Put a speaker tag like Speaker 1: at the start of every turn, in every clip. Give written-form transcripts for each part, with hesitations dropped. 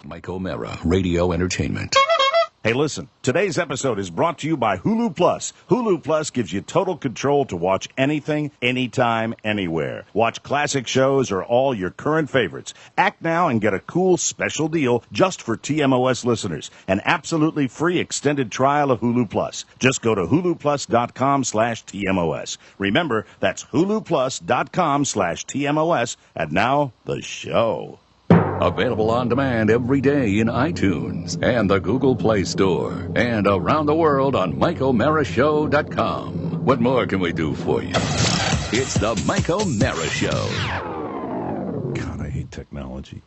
Speaker 1: Mike O'Mara, Radio Entertainment.
Speaker 2: Hey, listen, today's episode is brought to you by Hulu Plus. Hulu Plus gives you total control to watch anything, anytime, anywhere. Watch classic shows or all your current favorites. Act now and get a cool special deal just for TMOS listeners. An absolutely free extended trial of Hulu Plus. Just go to huluplus.com/TMOS. Remember, that's huluplus.com/TMOS. And now, the show.
Speaker 1: Available on demand every day in iTunes and the Google Play Store. And around the world on MikeO'MaraShow.com. What more can we do for you? It's the Mike O'Mara Show.
Speaker 2: God, I hate technology.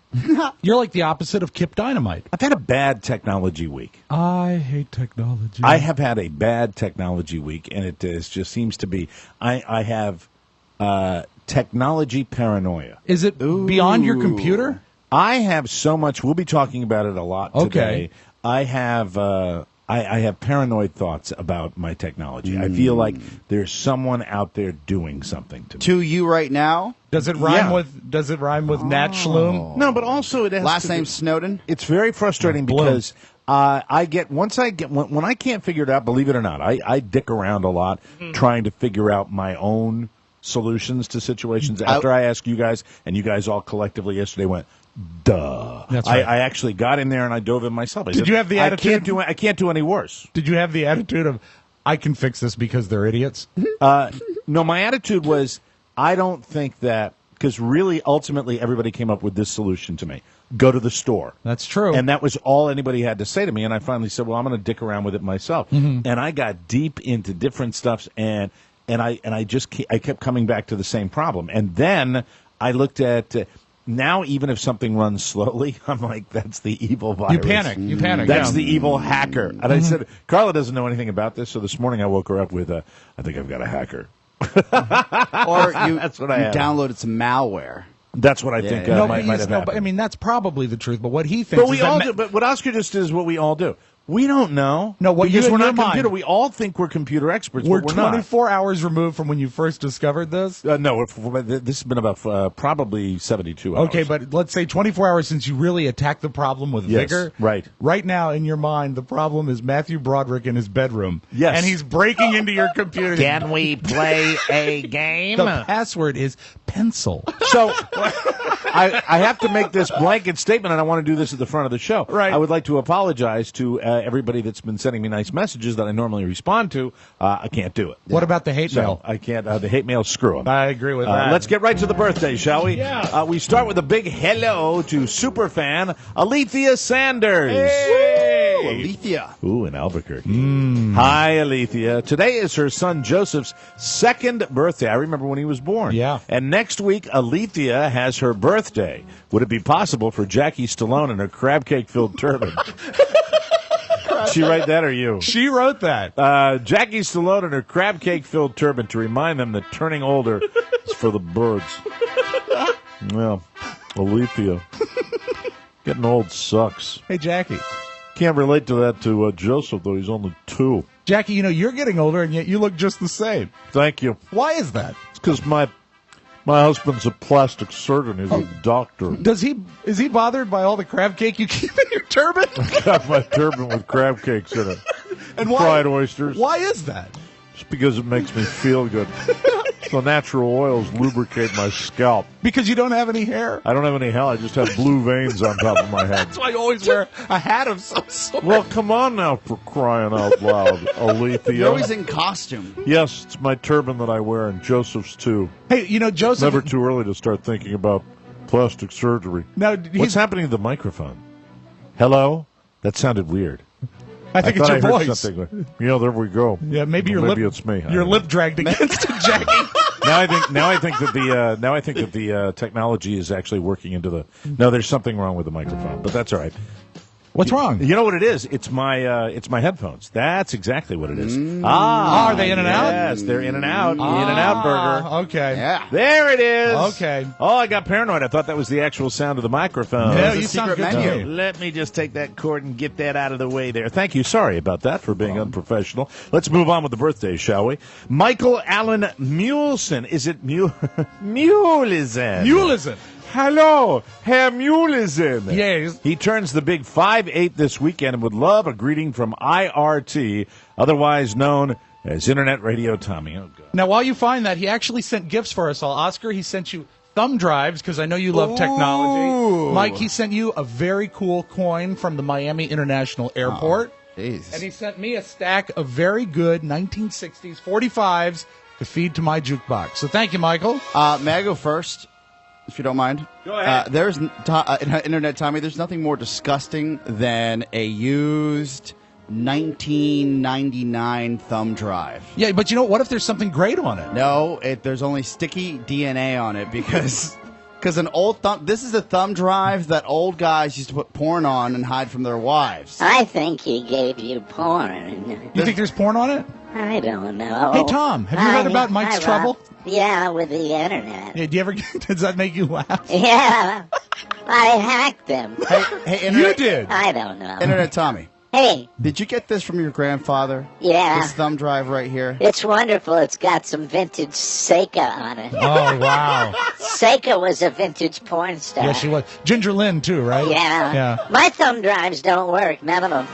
Speaker 3: You're like the opposite of Kip Dynamite.
Speaker 2: I've had a bad technology week.
Speaker 3: I hate technology.
Speaker 2: I have had a bad technology week, and it just seems to be... I have technology paranoia.
Speaker 3: Is it beyond your computer?
Speaker 2: I have so much. We'll be talking about it a lot today. I have paranoid thoughts about my technology. I feel like there's someone out there doing something to me.
Speaker 4: To you right now?
Speaker 3: Does it rhyme with Nat Schloom?
Speaker 2: No, but also it has
Speaker 4: Last name Snowden?
Speaker 2: It's very frustrating because when I can't figure it out, believe it or not, I dick around a lot trying to figure out my own solutions to situations. After I ask you guys, and you guys all collectively yesterday went, duh.
Speaker 3: That's right.
Speaker 2: I actually got in there and I dove in myself.
Speaker 3: Did you have the attitude?
Speaker 2: I can't do any worse.
Speaker 3: Did you have the attitude of, I can fix this because they're idiots?
Speaker 2: No, my attitude was, I don't think that, because really, ultimately, everybody came up with this solution to me. Go to the store.
Speaker 3: That's true.
Speaker 2: And that was all anybody had to say to me. And I finally said, well, I'm going to dick around with it myself. And I got deep into different stuffs, and I kept coming back to the same problem. And then I looked at... Now, even if something runs slowly, I'm like, that's the evil virus.
Speaker 3: You panic.
Speaker 2: That's the evil hacker. And I said, Carla doesn't know anything about this, so this morning I woke her up with, I think I've got a hacker.
Speaker 4: Or you
Speaker 2: have.
Speaker 4: downloaded some malware.
Speaker 2: That's what I think might have happened.
Speaker 3: But, I mean, that's probably the truth. But what he thinks
Speaker 2: But what Oscar just did is what we all do. We don't know.
Speaker 3: No, what
Speaker 2: because
Speaker 3: you
Speaker 2: we're
Speaker 3: in
Speaker 2: not
Speaker 3: your
Speaker 2: computer.
Speaker 3: mind.
Speaker 2: We all think we're computer experts.
Speaker 3: We're
Speaker 2: but
Speaker 3: 24 hours removed from when you first discovered this?
Speaker 2: No, this has been about probably 72 hours.
Speaker 3: Okay, but let's say 24 hours since you really attacked the problem with vigor.
Speaker 2: Right.
Speaker 3: Right now, in your mind, the problem is Matthew Broderick in his bedroom.
Speaker 2: Yes.
Speaker 3: And he's breaking into your computer.
Speaker 2: Can we play a game?
Speaker 3: The password is pencil.
Speaker 2: So I have to make this blanket statement, and I want to do this at the front of the show.
Speaker 3: Right.
Speaker 2: I would like to apologize to everybody that's been sending me nice messages that I normally respond to. I can't do it.
Speaker 3: What about the hate mail?
Speaker 2: I can't. The hate mail, screw them.
Speaker 3: I agree with that.
Speaker 2: Let's get right to the birthday, shall we?
Speaker 3: Yeah.
Speaker 2: We start with a big hello to superfan Alethea Sanders.
Speaker 4: Hey! Alethea.
Speaker 2: Ooh, in Albuquerque. Hi, Alethea. Today is her son Joseph's second birthday. I remember when he was born.
Speaker 3: Yeah.
Speaker 2: And next week, Alethea has her birthday. Would it be possible for Jackie Stallone in her crab cake-filled turban? She write that or you?
Speaker 3: She wrote that.
Speaker 2: Jackie Stallone in her crab cake-filled turban to remind them that turning older is for the birds. Well, Alethea. Getting old sucks.
Speaker 3: Hey, Jackie.
Speaker 2: Can't relate to that to Joseph, though. He's only 2.
Speaker 3: Jackie, you're getting older, and yet you look just the same.
Speaker 2: Thank you.
Speaker 3: Why is that?
Speaker 2: It's because my husband's a plastic surgeon. He's a doctor.
Speaker 3: Is he bothered by all the crab cake you keep in your turban?
Speaker 2: I got my turban with crab cakes in it.
Speaker 3: And
Speaker 2: fried oysters.
Speaker 3: Why is that?
Speaker 2: Just because it makes me feel good. So natural oils lubricate my scalp.
Speaker 3: Because you don't have any hair?
Speaker 2: I don't have any hair. I just have blue veins on top of my head.
Speaker 3: That's why you always wear a hat of some sort.
Speaker 2: Well, come on now, for crying out loud, Alethea.
Speaker 4: You're always in costume.
Speaker 2: Yes, it's my turban that I wear, and Joseph's too.
Speaker 3: Hey, Joseph...
Speaker 2: Never too early to start thinking about plastic surgery.
Speaker 3: Now,
Speaker 2: what's happening to the microphone? Hello? That sounded weird.
Speaker 3: I think it's your voice.
Speaker 2: Something. Yeah, there we go.
Speaker 3: Yeah, maybe
Speaker 2: it's me.
Speaker 3: Your lip dragged against it, Jackie.
Speaker 2: Now I think that the technology is actually working into the. No, there's something wrong with the microphone, but that's all right.
Speaker 3: What's wrong?
Speaker 2: You know what it is? It's my headphones. That's exactly what it is.
Speaker 3: Are they in and out?
Speaker 2: Yes, they're in and out. In and out burger.
Speaker 3: Okay.
Speaker 4: Yeah.
Speaker 2: There it is.
Speaker 3: Okay.
Speaker 2: Oh, I got paranoid. I thought that was the actual sound of the microphone.
Speaker 3: Yeah,
Speaker 4: you sound good to me.
Speaker 2: Let me just take that cord and get that out of the way there. Thank you. Sorry about that for being unprofessional. Let's move on with the birthdays, shall we? Michael Allen Mulesen. Is it Mulesen?
Speaker 3: Mulesen.
Speaker 2: Hello, Herr Mulesen.
Speaker 3: Yes.
Speaker 2: He turns the big 5'8" this weekend and would love a greeting from IRT, otherwise known as Internet Radio Tommy. Oh, God.
Speaker 3: Now, while you find that, he actually sent gifts for us all. Oscar, he sent you thumb drives, because I know you love technology. Mike, he sent you a very cool coin from the Miami International Airport.
Speaker 4: Jeez.
Speaker 3: And he sent me a stack of very good 1960s 45s to feed to my jukebox. So thank you, Michael.
Speaker 4: May I go first, if you don't mind?
Speaker 2: Go ahead.
Speaker 4: Internet Tommy, there's nothing more disgusting than a used 1999 thumb drive.
Speaker 3: Yeah, but you know, what if there's something great on it?
Speaker 4: No, there's only sticky DNA on it because an old thumb. This is a thumb drive that old guys used to put porn on and hide from their wives.
Speaker 5: I think he gave you porn.
Speaker 3: You think there's porn on it?
Speaker 5: I don't know.
Speaker 3: Hey, Tom, have you heard about Mike's
Speaker 5: Rob.
Speaker 3: trouble?
Speaker 5: Yeah, with the internet.
Speaker 3: Yeah, do you ever? Does that make you laugh?
Speaker 5: Yeah, I hacked him.
Speaker 4: Hey,
Speaker 3: You did.
Speaker 5: I don't know.
Speaker 4: Internet Tommy,
Speaker 5: Hey,
Speaker 4: did you get this from your grandfather?
Speaker 5: yeah,
Speaker 4: This thumb drive right here.
Speaker 5: it's wonderful. It's got some vintage Seika on it.
Speaker 3: Oh, wow.
Speaker 5: Seika was a vintage porn star.
Speaker 3: Yeah, she was. Ginger Lynn, too, right?
Speaker 5: Yeah.
Speaker 3: Yeah.
Speaker 5: My thumb drives don't work, none of them.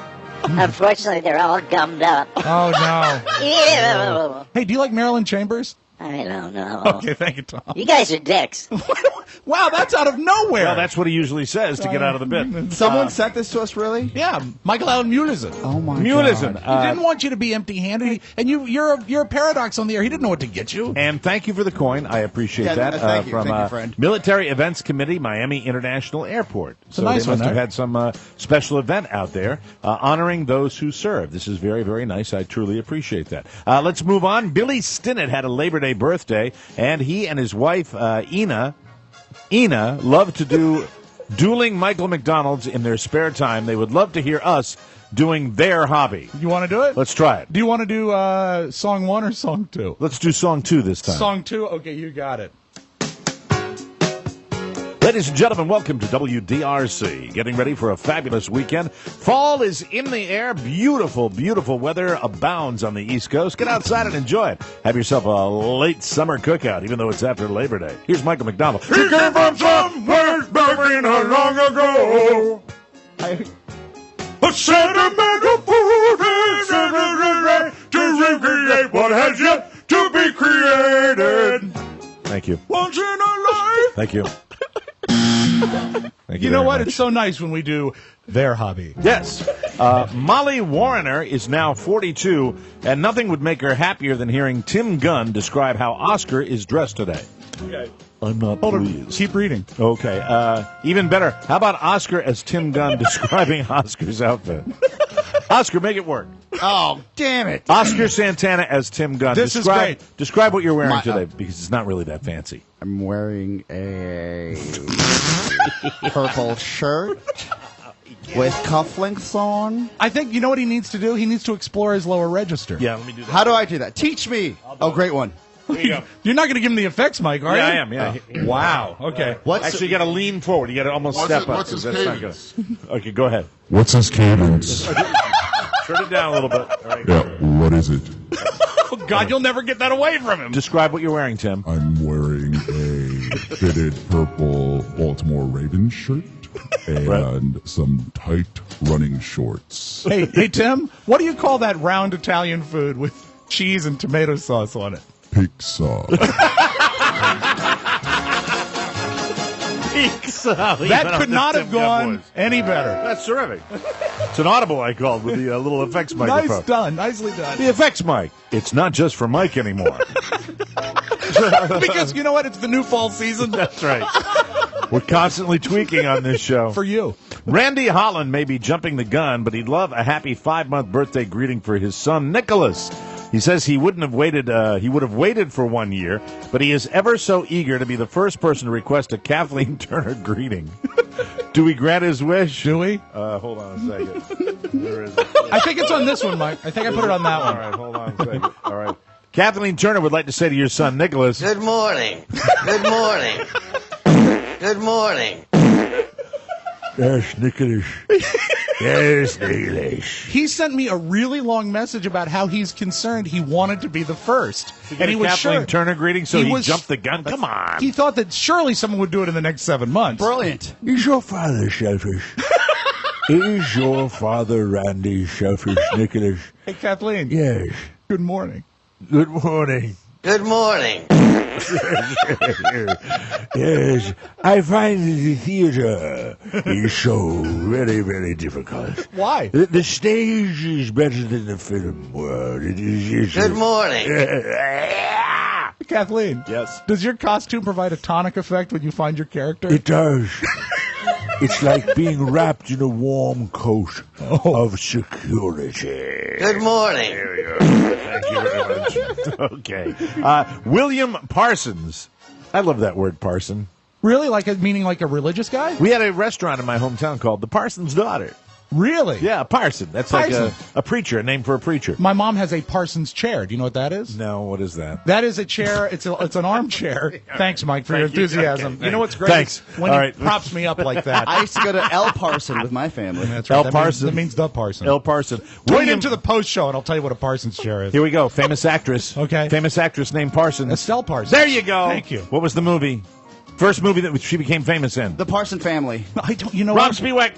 Speaker 5: Unfortunately, they're all gummed up.
Speaker 3: Oh, no.
Speaker 5: Ew.
Speaker 3: Hey, do you like Marilyn Chambers?
Speaker 5: I don't know.
Speaker 3: Okay, thank you, Tom.
Speaker 5: You guys are dicks.
Speaker 3: Wow, that's out of nowhere.
Speaker 2: Well, that's what he usually says to get out of the bit.
Speaker 4: Someone sent this to us, really?
Speaker 3: Yeah, Michael Allen Mulesen.
Speaker 4: Oh my
Speaker 2: Mulesen.
Speaker 4: God.
Speaker 3: He didn't want you to be empty-handed, and you're a paradox on the air. He didn't know what to get you.
Speaker 2: And thank you for the coin. I appreciate
Speaker 4: Yeah,
Speaker 2: that.
Speaker 4: thank you.
Speaker 2: From
Speaker 4: Thank you, friend.
Speaker 2: Military Events Committee, Miami International Airport.
Speaker 3: It's a nice
Speaker 2: they must
Speaker 3: one,
Speaker 2: have
Speaker 3: right?
Speaker 2: had some special event out there honoring those who serve. This is very, very nice. I truly appreciate that. Let's move on. Billy Stinnett had a Labor Day birthday, and he and his wife, Ina, love to do dueling Michael McDonald's in their spare time. They would love to hear us doing their hobby.
Speaker 3: You want to do it?
Speaker 2: Let's try it.
Speaker 3: Do you want to do song 1 or song 2?
Speaker 2: Let's do song 2 this time.
Speaker 3: Song 2? Okay, you got it.
Speaker 2: Ladies and gentlemen, welcome to WDRC. Getting ready for a fabulous weekend. Fall is in the air. Beautiful, beautiful weather abounds on the East Coast. Get outside and enjoy it. Have yourself a late summer cookout, even though it's after Labor Day. Here's Michael McDonald. He came from somewhere back in long ago. A sentimental food to recreate what has yet to be created. Thank you.
Speaker 3: Once in a life.
Speaker 2: Thank you. Thank
Speaker 3: You know
Speaker 2: very
Speaker 3: what?
Speaker 2: much.
Speaker 3: It's so nice when we do their hobby.
Speaker 2: Yes. Molly Warner is now 42, and nothing would make her happier than hearing Tim Gunn describe how Oscar is dressed today. Okay. I'm not pleased.
Speaker 3: Keep reading.
Speaker 2: Okay. Even better. How about Oscar as Tim Gunn describing Oscar's outfit? Oscar, make it work.
Speaker 4: Oh, damn it.
Speaker 2: Oscar Santana as Tim Gunn.
Speaker 3: This is great.
Speaker 2: Describe what you're wearing today, because it's not really that fancy.
Speaker 4: I'm wearing a purple shirt with cufflinks on.
Speaker 3: I think, you know what he needs to do? He needs to explore his lower register.
Speaker 2: Yeah, let me do that.
Speaker 4: How do I do that? Teach me. Oh, great one.
Speaker 2: There you go.
Speaker 3: You're not going to give him the effects, Mike, are you?
Speaker 2: Yeah, I am. Yeah.
Speaker 3: Wow. Okay.
Speaker 2: Actually, you got to lean forward. You got to almost step up.
Speaker 6: What's his
Speaker 2: That's not good.
Speaker 6: cadence?
Speaker 2: Okay, go ahead.
Speaker 6: What's his cadence?
Speaker 2: Turn it down a little bit. All right.
Speaker 6: Yeah, what is it?
Speaker 3: Oh, God, you'll never get that away from him.
Speaker 2: Describe what you're wearing, Tim.
Speaker 6: I'm wearing a fitted purple Baltimore Ravens shirt and some tight running shorts.
Speaker 3: Hey, Tim, what do you call that round Italian food with cheese and tomato sauce on it?
Speaker 6: Pizza.
Speaker 3: That could not have gone any better.
Speaker 2: That's terrific. It's an audible I called with the little effects microphone.
Speaker 3: Nice done. Nicely done.
Speaker 2: The effects mic. It's not just for Mike anymore.
Speaker 3: Because you know what? It's the new fall season.
Speaker 2: That's right. We're constantly tweaking on this show.
Speaker 3: For you.
Speaker 2: Randy Holland may be jumping the gun, but he'd love a happy 5-month birthday greeting for his son, Nicholas. He says he wouldn't have waited. He would have waited for 1 year, but he is ever so eager to be the first person to request a Kathleen Turner greeting. Do we grant his wish?
Speaker 3: Do we?
Speaker 2: Hold on a second. Where is it?
Speaker 3: I think it's on this one, Mike. I think I put it on that
Speaker 2: All
Speaker 3: one.
Speaker 2: right, hold on a second. All right. Kathleen Turner would like to say to your son, Nicholas.
Speaker 7: Good morning. Good morning. Good morning.
Speaker 2: Yes, Nicholas.
Speaker 8: Yes, English.
Speaker 3: He sent me a really long message about how he's concerned he wanted to be the first. And he was
Speaker 8: Kathleen
Speaker 3: sure.
Speaker 8: Turner greeting, so he jumped the gun. Come on.
Speaker 3: He thought that surely someone would do it in the next 7 months.
Speaker 4: Brilliant.
Speaker 8: Is your father selfish? Is your father Randy selfish, Nicholas?
Speaker 3: Hey, Kathleen.
Speaker 8: Yes.
Speaker 3: Good morning.
Speaker 8: Good morning.
Speaker 7: Good morning.
Speaker 8: Yes, I find that the theater is so very, very difficult.
Speaker 3: Why?
Speaker 8: The stage is better than the film world. It is.
Speaker 7: Good morning.
Speaker 3: Kathleen.
Speaker 4: Yes.
Speaker 3: Does your costume provide a tonic effect when you find your character?
Speaker 8: It does. It's like being wrapped in a warm coat of security.
Speaker 7: Good morning.
Speaker 8: There we go. Thank you very much. Okay. William Parsons. I love that word, parson.
Speaker 3: Really? Meaning like a religious guy?
Speaker 8: We had a restaurant in my hometown called the Parsons Daughter.
Speaker 3: Really?
Speaker 8: Yeah, parson. That's
Speaker 3: Parson.
Speaker 8: like a preacher, a name for a preacher.
Speaker 3: My mom has a Parsons chair. Do you know what that is?
Speaker 8: No, what is that?
Speaker 3: That is a chair. It's an armchair. Thanks, Mike, for your
Speaker 8: Thank you.
Speaker 3: enthusiasm.
Speaker 8: Okay,
Speaker 3: You know what's great?
Speaker 8: thanks.
Speaker 3: When
Speaker 8: All
Speaker 3: he
Speaker 8: right.
Speaker 3: props me up like that.
Speaker 4: I used to go to El Parson with my family.
Speaker 3: That's right.
Speaker 8: El
Speaker 3: That
Speaker 8: Parson.
Speaker 3: means the Parson.
Speaker 8: El Parson.
Speaker 3: Wait into the post show, and I'll tell you what a Parsons chair is.
Speaker 8: Here we go. Famous actress.
Speaker 3: Okay.
Speaker 8: Famous actress named Parsons.
Speaker 3: Estelle Parsons.
Speaker 8: There you go.
Speaker 3: Thank you.
Speaker 8: What was the movie? First movie that she became famous in.
Speaker 4: The Parson Family.
Speaker 3: I don't. You know
Speaker 8: Rob
Speaker 3: what?
Speaker 8: Spiwak.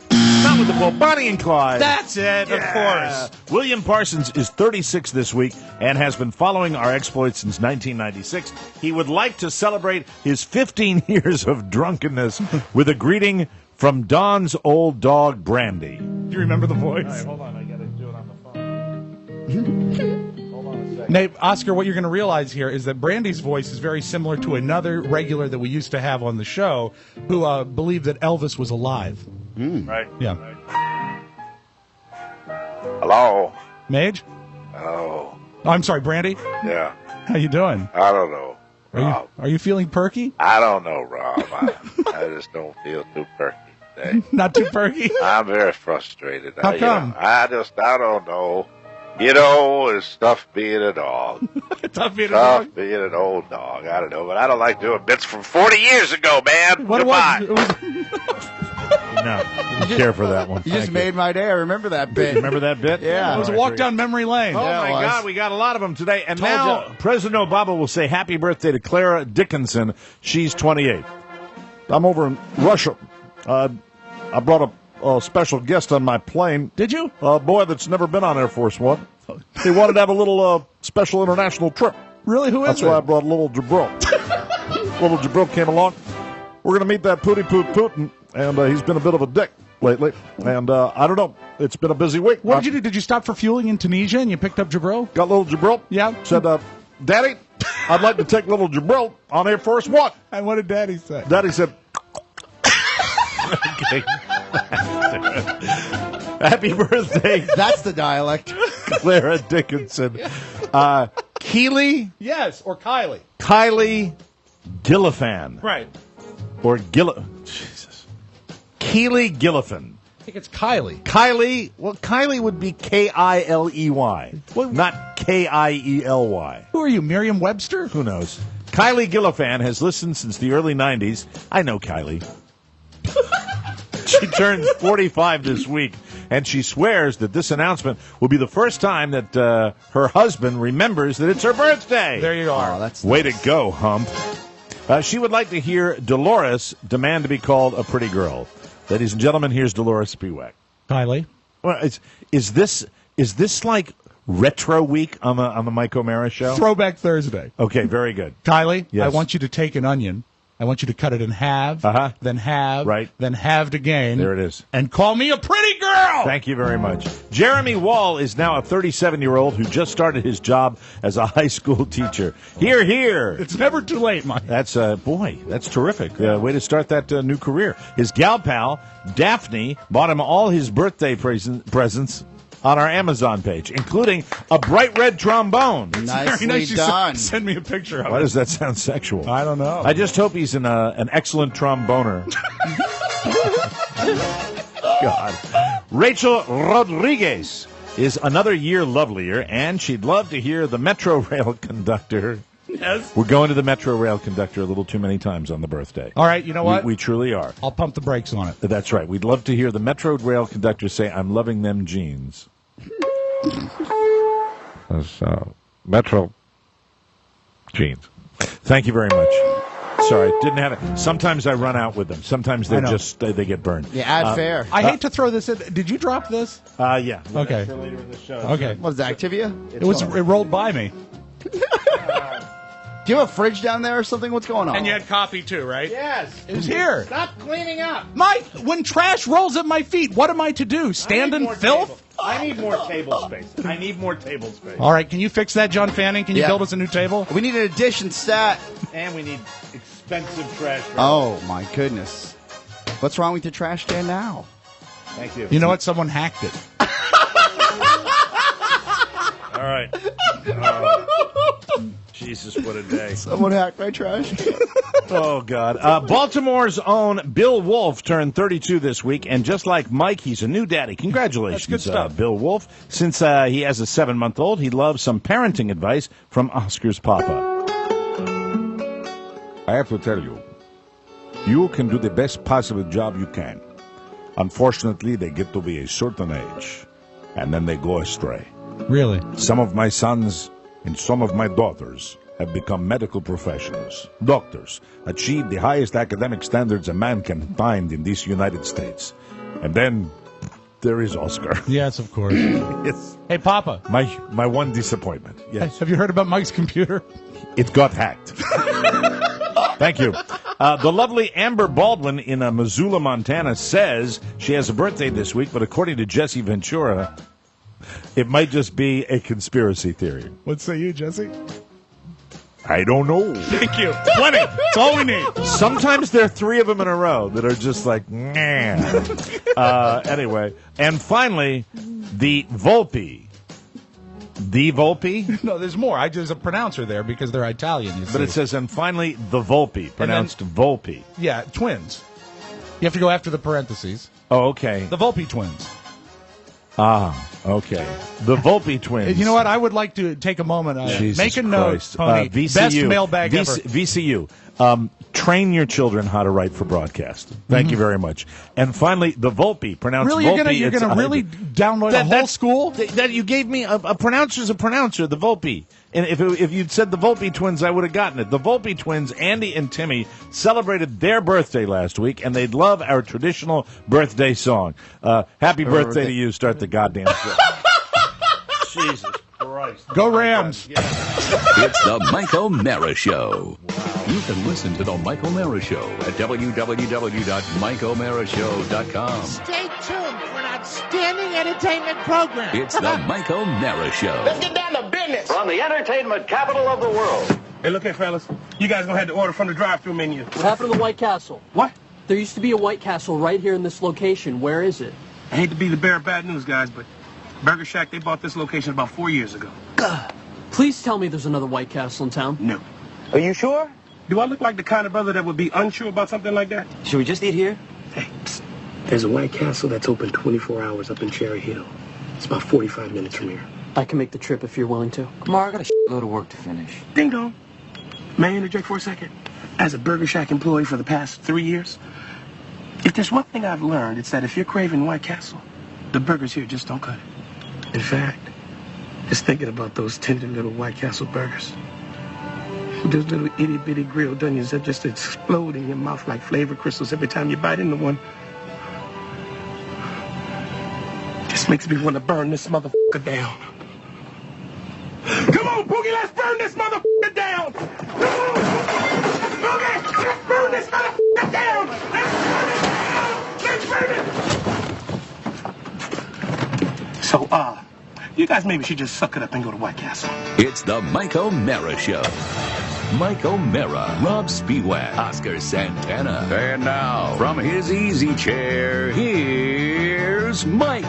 Speaker 8: Not with the bull. Bonnie and Clyde.
Speaker 3: That's it. Of course.
Speaker 8: William Parsons is 36 this week and has been following our exploits since 1996. He would like to celebrate his 15 years of drunkenness with a greeting from Don's old dog, Brandy.
Speaker 3: Do you remember the voice?
Speaker 8: Hold on. I got to do it on the phone.
Speaker 3: Nate, Oscar, what you're going to realize here is that Brandy's voice is very similar to another regular that we used to have on the show who believed that Elvis was alive.
Speaker 8: Right.
Speaker 3: Yeah.
Speaker 9: Hello.
Speaker 3: Mage?
Speaker 9: Oh,
Speaker 3: Oh, I'm sorry, Brandy?
Speaker 9: yeah.
Speaker 3: How you doing?
Speaker 9: I don't know, Rob.
Speaker 3: Are you feeling perky?
Speaker 9: I don't know, Rob. I just don't feel too perky today.
Speaker 3: Not too perky?
Speaker 9: I'm very frustrated.
Speaker 3: How come?
Speaker 9: I don't know. You know, it's tough being a dog.
Speaker 3: Tough being a
Speaker 9: Tough
Speaker 3: dog?
Speaker 9: being an old dog. I don't know, but I don't like doing bits from 40 years ago, man.
Speaker 3: What
Speaker 9: Goodbye.
Speaker 3: it was?
Speaker 8: No, didn't care for that one.
Speaker 4: You just made my day. I remember that bit.
Speaker 8: Remember that bit?
Speaker 4: Yeah.
Speaker 3: It was a walk down memory lane.
Speaker 8: Oh,
Speaker 4: Yeah, it
Speaker 8: my
Speaker 4: was.
Speaker 8: God, we got a lot of them today. And
Speaker 4: Told
Speaker 8: now
Speaker 4: ya.
Speaker 8: President Obama will say happy birthday to Clara Dickinson. She's 28. I'm over in Russia. I brought a special guest on my plane.
Speaker 3: Did you?
Speaker 8: A boy that's never been on Air Force One. He wanted to have a little special international trip.
Speaker 3: Really? Who is
Speaker 8: That's
Speaker 3: it?
Speaker 8: why I brought little Jabril. Little Jabril came along. We're going to meet that Pootie Poot Putin, and he's been a bit of a dick lately. And I don't know. It's been a busy week.
Speaker 3: What did you do? Did you stop for fueling in Tunisia and you picked up Jabril?
Speaker 8: Got little Jabril.
Speaker 3: Yeah.
Speaker 8: Said, Daddy, I'd like to take little Jabril on Air Force One.
Speaker 3: And what did Daddy say?
Speaker 8: Daddy said, okay. Happy birthday,
Speaker 4: That's the dialect.
Speaker 8: Clara Dickinson. Keely?
Speaker 3: Yes, or Kylie.
Speaker 8: Kylie Gillifan.
Speaker 3: Right.
Speaker 8: Or Jesus. Keely Gillifan.
Speaker 3: I think it's Kylie.
Speaker 8: Kylie, well, Kylie would be Kiley,
Speaker 3: What?
Speaker 8: not Kiely.
Speaker 3: Who are you, Merriam-Webster?
Speaker 8: Who knows? Kylie Gillifan has listened since the early 90s. I know Kylie. She turns 45 this week, and she swears that this announcement will be the first time that her husband remembers that it's her birthday.
Speaker 3: There you are.
Speaker 4: Oh, that's
Speaker 8: Way to go, hump. She would like to hear Dolores demand to be called a pretty girl. Ladies and gentlemen, here's Dolores Spiwak.
Speaker 3: Kylie.
Speaker 8: Well, is this like retro week on the Mike O'Mara show?
Speaker 3: Throwback Thursday.
Speaker 8: Okay, very good.
Speaker 3: Kylie,
Speaker 8: Yes.
Speaker 3: I want you to take an onion. I want you to cut it in half,
Speaker 8: Uh-huh.
Speaker 3: then halve,
Speaker 8: Right.
Speaker 3: then halved again.
Speaker 8: There it is.
Speaker 3: And call me a pretty girl!
Speaker 8: Thank you very much. Jeremy Wall is now a 37-year-old who just started his job as a high school teacher. Hear, hear.
Speaker 3: It's never too late, Mike.
Speaker 8: That's, that's terrific. Way to start that new career. His gal pal, Daphne, bought him all his birthday presents on our Amazon page, including a bright red trombone.
Speaker 4: Nicely
Speaker 3: Very nice. You
Speaker 4: done.
Speaker 3: Send me a picture of
Speaker 8: Why
Speaker 3: it.
Speaker 8: does that sound sexual?
Speaker 3: I don't know.
Speaker 8: I just hope he's an excellent tromboner. God. Rachel Rodriguez is another year lovelier, and she'd love to hear the Metro Rail conductor
Speaker 3: Yes.
Speaker 8: We're going to the Metro Rail conductor a little too many times on the birthday.
Speaker 3: All right, you know what?
Speaker 8: We truly are.
Speaker 3: I'll pump the brakes on it.
Speaker 8: That's right. We'd love to hear the Metro Rail conductor say, "I'm loving them jeans." Metro jeans. Thank you very much. Sorry, didn't have it. Sometimes I run out with them. Sometimes they're just they get burned.
Speaker 4: Yeah, add fare.
Speaker 3: I hate to throw this in. Did you drop this?
Speaker 8: Yeah.
Speaker 3: Okay.
Speaker 8: For later in the show.
Speaker 3: Okay.
Speaker 4: What is that, Activia?
Speaker 3: It rolled by me.
Speaker 4: Do you have a fridge down there or something? What's going on?
Speaker 3: And you had coffee too, right?
Speaker 8: Yes.
Speaker 3: It was here.
Speaker 8: Stop cleaning up.
Speaker 3: Mike, when trash rolls at my feet, what am I to do? Stand in filth?
Speaker 8: I need more table space.
Speaker 3: All right, can you fix that, John Fanning? Can you build us a new table?
Speaker 4: We need an addition stat.
Speaker 8: And we need expensive trash.
Speaker 4: Oh, my goodness. What's wrong with your trash can now?
Speaker 8: Thank you.
Speaker 3: You know what? Someone hacked it.
Speaker 8: All right. Oh, Jesus, what a day.
Speaker 4: Someone hacked my trash can.
Speaker 8: Oh, God. Baltimore's own Bill Wolf turned 32 this week, and just like Mike, he's a new daddy. Congratulations,
Speaker 3: That's good stuff.
Speaker 8: Bill Wolf. Since he has a 7-month-old, he loves some parenting advice from Oscar's papa. I have to tell you, you can do the best possible job you can. Unfortunately, they get to be a certain age, and then they go astray.
Speaker 3: Really?
Speaker 8: Some of my sons and some of my daughters have become medical professionals, doctors, achieved the highest academic standards a man can find in these United States. And then there is Oscar.
Speaker 3: Yes, of course.
Speaker 8: Yes.
Speaker 3: Hey, Papa.
Speaker 8: My one disappointment. Yes.
Speaker 3: Have you heard about Mike's computer?
Speaker 8: It got hacked. Thank you. The lovely Amber Baldwin in Missoula, Montana says she has a birthday this week, but according to Jesse Ventura, it might just be a conspiracy theory.
Speaker 3: What say you, Jesse?
Speaker 8: I don't know.
Speaker 3: Thank you. Plenty. That's all we need.
Speaker 8: Sometimes there are 3 of them in a row that are just like, nah. Anyway, and finally, the Volpe. The Volpe?
Speaker 3: No, there's more. There's a pronouncer there because they're Italian, you see.
Speaker 8: But it says, and finally, the Volpe, pronounced Volpe.
Speaker 3: Yeah, twins. You have to go after the parentheses.
Speaker 8: Oh, okay.
Speaker 3: The Volpe twins.
Speaker 8: Ah, okay. The Volpe twins.
Speaker 3: You know what? I would like to take a moment. Make a note, Pony.
Speaker 8: VCU.
Speaker 3: Best mailbag ever.
Speaker 8: VCU. Train your children how to write for broadcast. Thank you very much. And finally, the Volpe, pronounced
Speaker 3: really,
Speaker 8: Volpe.
Speaker 3: You're gonna really download the whole school?
Speaker 8: That you gave me a pronouncer's a pronouncer, the Volpe. And if you'd said the Volpe twins, I would have gotten it. The Volpe twins, Andy and Timmy, celebrated their birthday last week, and they'd love our traditional birthday song. Happy birthday to you. Start the goddamn show. Jesus Christ.
Speaker 3: Go Rams.
Speaker 1: It's the Mike O'Mara Show. You can listen to the Mike O'Mara Show at www.mikeomarashow.com.
Speaker 10: Stay tuned for an outstanding entertainment program.
Speaker 1: It's the Mike O'Mara Show.
Speaker 10: Let's get down to business.
Speaker 7: From the entertainment capital of the world.
Speaker 11: Hey, look here, fellas. You guys gonna have to order from the drive-thru menu.
Speaker 12: What happened to the White Castle?
Speaker 11: What?
Speaker 12: There used to be a White Castle right here in this location. Where is it?
Speaker 11: I hate to be the bearer of bad news, guys, but Burger Shack, they bought this location about 4 years ago.
Speaker 12: Please tell me there's another White Castle in town.
Speaker 11: No.
Speaker 10: Are you sure?
Speaker 11: Do I look like the kind of brother that would be unsure about something like that?
Speaker 10: Should we just eat here?
Speaker 11: Hey, psst. There's a White Castle that's open 24 hours up in Cherry Hill. It's about 45 minutes from here.
Speaker 12: I can make the trip if you're willing to.
Speaker 10: Kamar, I got a load of work to finish.
Speaker 11: Ding dong. May I interject for a second? As a Burger Shack employee for the past 3 years, if there's one thing I've learned, it's that if you're craving White Castle, the burgers here just don't cut it. In fact, just thinking about those tender little White Castle burgers, those little itty-bitty grilled onions that just explode in your mouth like flavor crystals every time you bite into one, just makes me want to burn this motherfucker down. Come on, Boogie, let's burn this motherfucker down! Come on! Boogie, let's burn this motherfucker down! Let's burn it down! Let's burn it! So, you guys maybe should just suck it up and go to White Castle.
Speaker 1: It's the Mike O'Mara Show. Mike O'Mara, Rob Spiwak, Oscar Santana. And now, from his easy chair, here's Mike.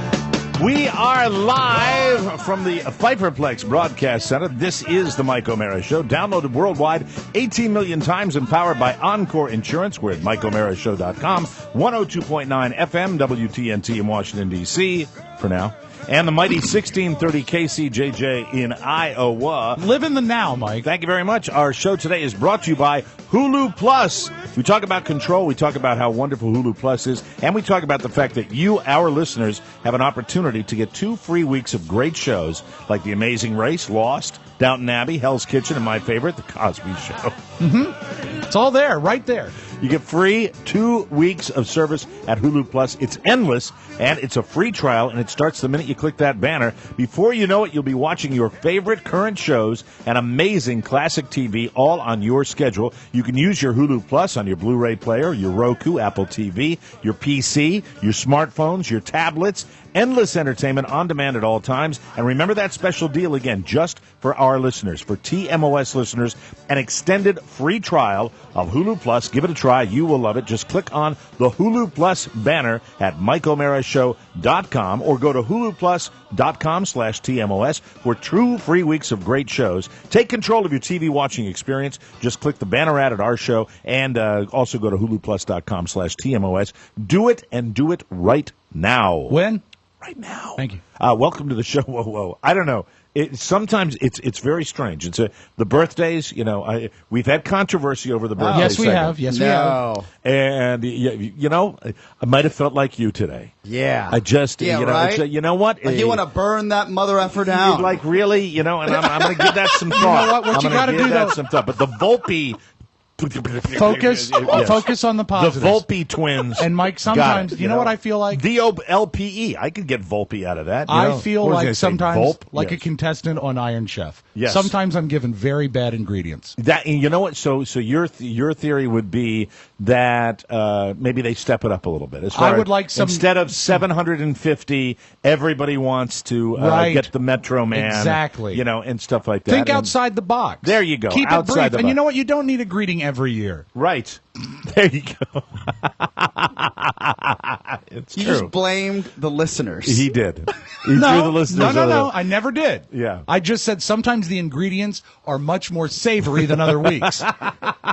Speaker 8: We are live from the Pfeifferplex Broadcast Center. This is the Mike O'Mara Show, downloaded worldwide 18 million times and powered by Encore Insurance. We're at MikeO'MaraShow.com, 102.9 FM, WTNT in Washington, D.C. for now. and the mighty 1630 KCJJ in Iowa.
Speaker 3: Live in the now, Mike.
Speaker 8: Thank you very much. Our show today is brought to you by Hulu Plus. We talk about control, we talk about how wonderful Hulu Plus is, and we talk about the fact that you, our listeners, have an opportunity to get 2 free weeks of great shows like The Amazing Race, Lost, Downton Abbey, Hell's Kitchen, and my favorite, The Cosby Show.
Speaker 3: It's all there, right there.
Speaker 8: You get free 2 weeks of service at Hulu Plus. It's endless, and it's a free trial, and it starts the minute you click that banner. Before you know it, you'll be watching your favorite current shows and amazing classic TV all on your schedule. You can use your Hulu Plus on your Blu-ray player, your Roku, Apple TV, your PC, your smartphones, your tablets. Endless entertainment on demand at all times. And remember that special deal again, just for our listeners, for TMOS listeners, an extended free trial of Hulu Plus. Give it a try. You will love it. Just click on the Hulu Plus banner at MikeO'MaraShow.com or go to HuluPlus.com/TMOS for 2 free weeks of great shows. Take control of your TV watching experience. Just click the banner ad at our show and also go to HuluPlus.com/TMOS. Do it and do it right now.
Speaker 3: When?
Speaker 8: Right now.
Speaker 3: Thank you.
Speaker 8: Welcome to the show. Whoa. I don't know. Sometimes it's very strange. It's the birthdays. You know, we've had controversy over the birthdays.
Speaker 3: Yes, we have. Yes, we have.
Speaker 8: And you know, I might have felt like you today.
Speaker 4: Yeah.
Speaker 8: I just
Speaker 4: Yeah,
Speaker 8: you know,
Speaker 4: right?
Speaker 8: you know what?
Speaker 4: Like you want to burn that mother effer down.
Speaker 8: Like really, you know, and I'm going to give that some thought.
Speaker 3: You know what you got to do
Speaker 8: that
Speaker 3: though?
Speaker 8: some thought. But the Volpe.
Speaker 3: Focus on the positives.
Speaker 8: The Volpe twins.
Speaker 3: And Mike, sometimes, you know what I feel like?
Speaker 8: VOLPE. I could get Volpe out of that.
Speaker 3: I feel like sometimes, like
Speaker 8: yes.
Speaker 3: a contestant on Iron Chef.
Speaker 8: Yes.
Speaker 3: Sometimes I'm given very bad ingredients.
Speaker 8: That, you know what? So your theory would be that maybe they step it up a little bit. As far
Speaker 3: I would like some
Speaker 8: instead of 750, everybody wants to get the Metro Man,
Speaker 3: exactly.
Speaker 8: You know, and stuff like that.
Speaker 3: Think outside the box.
Speaker 8: There you go.
Speaker 3: Keep
Speaker 8: outside
Speaker 3: it brief.
Speaker 8: the
Speaker 3: And you
Speaker 8: box.
Speaker 3: know what? You don't need a greeting every year.
Speaker 8: Right. There you go. It's
Speaker 4: You
Speaker 8: true.
Speaker 4: just blamed the listeners.
Speaker 8: He did. He threw the listeners.
Speaker 3: No. I never did.
Speaker 8: Yeah.
Speaker 3: I just said sometimes the ingredients are much more savory than other weeks.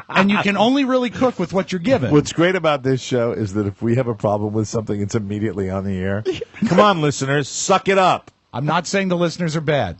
Speaker 3: And you can only really cook with what you're given.
Speaker 8: What's great about this show is that if we have a problem with something, it's immediately on the air. Come on, listeners, suck it up.
Speaker 3: I'm not saying the listeners are bad.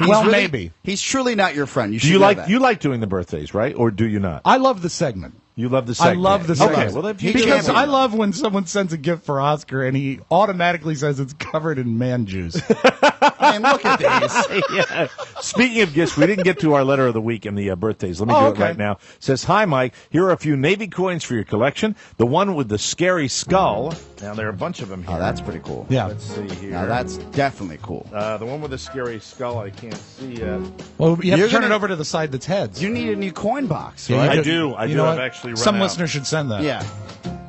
Speaker 3: Maybe.
Speaker 4: He's truly not your friend.
Speaker 8: Do you like doing the birthdays, right? Or do you not?
Speaker 3: I love the segment.
Speaker 8: You love the segment.
Speaker 3: I love the segment.
Speaker 8: Okay, well, if you
Speaker 3: because
Speaker 8: can't-
Speaker 3: I love when someone sends a gift for Oscar and he automatically says it's covered in man juice.
Speaker 4: I mean, look at these.
Speaker 8: Yeah. Speaking of gifts, we didn't get to our letter of the week and the birthdays. Let me do it right now. It says, "Hi, Mike. Here are a few Navy coins for your collection. The one with the scary skull. Now, there are a bunch of them here.
Speaker 4: Oh, that's pretty cool.
Speaker 3: Yeah.
Speaker 8: Let's see here.
Speaker 4: Now, that's definitely cool.
Speaker 8: The one with the scary skull, I can't see yet.
Speaker 3: Well, you have
Speaker 4: You're
Speaker 3: to turn
Speaker 4: gonna-
Speaker 3: it over to the side that's heads.
Speaker 4: You need a new coin box,
Speaker 3: Yeah,
Speaker 4: right?
Speaker 8: I do.
Speaker 3: You know
Speaker 8: I've
Speaker 3: what?
Speaker 8: actually run
Speaker 3: Some
Speaker 8: out.
Speaker 3: listeners should send that.
Speaker 4: Yeah.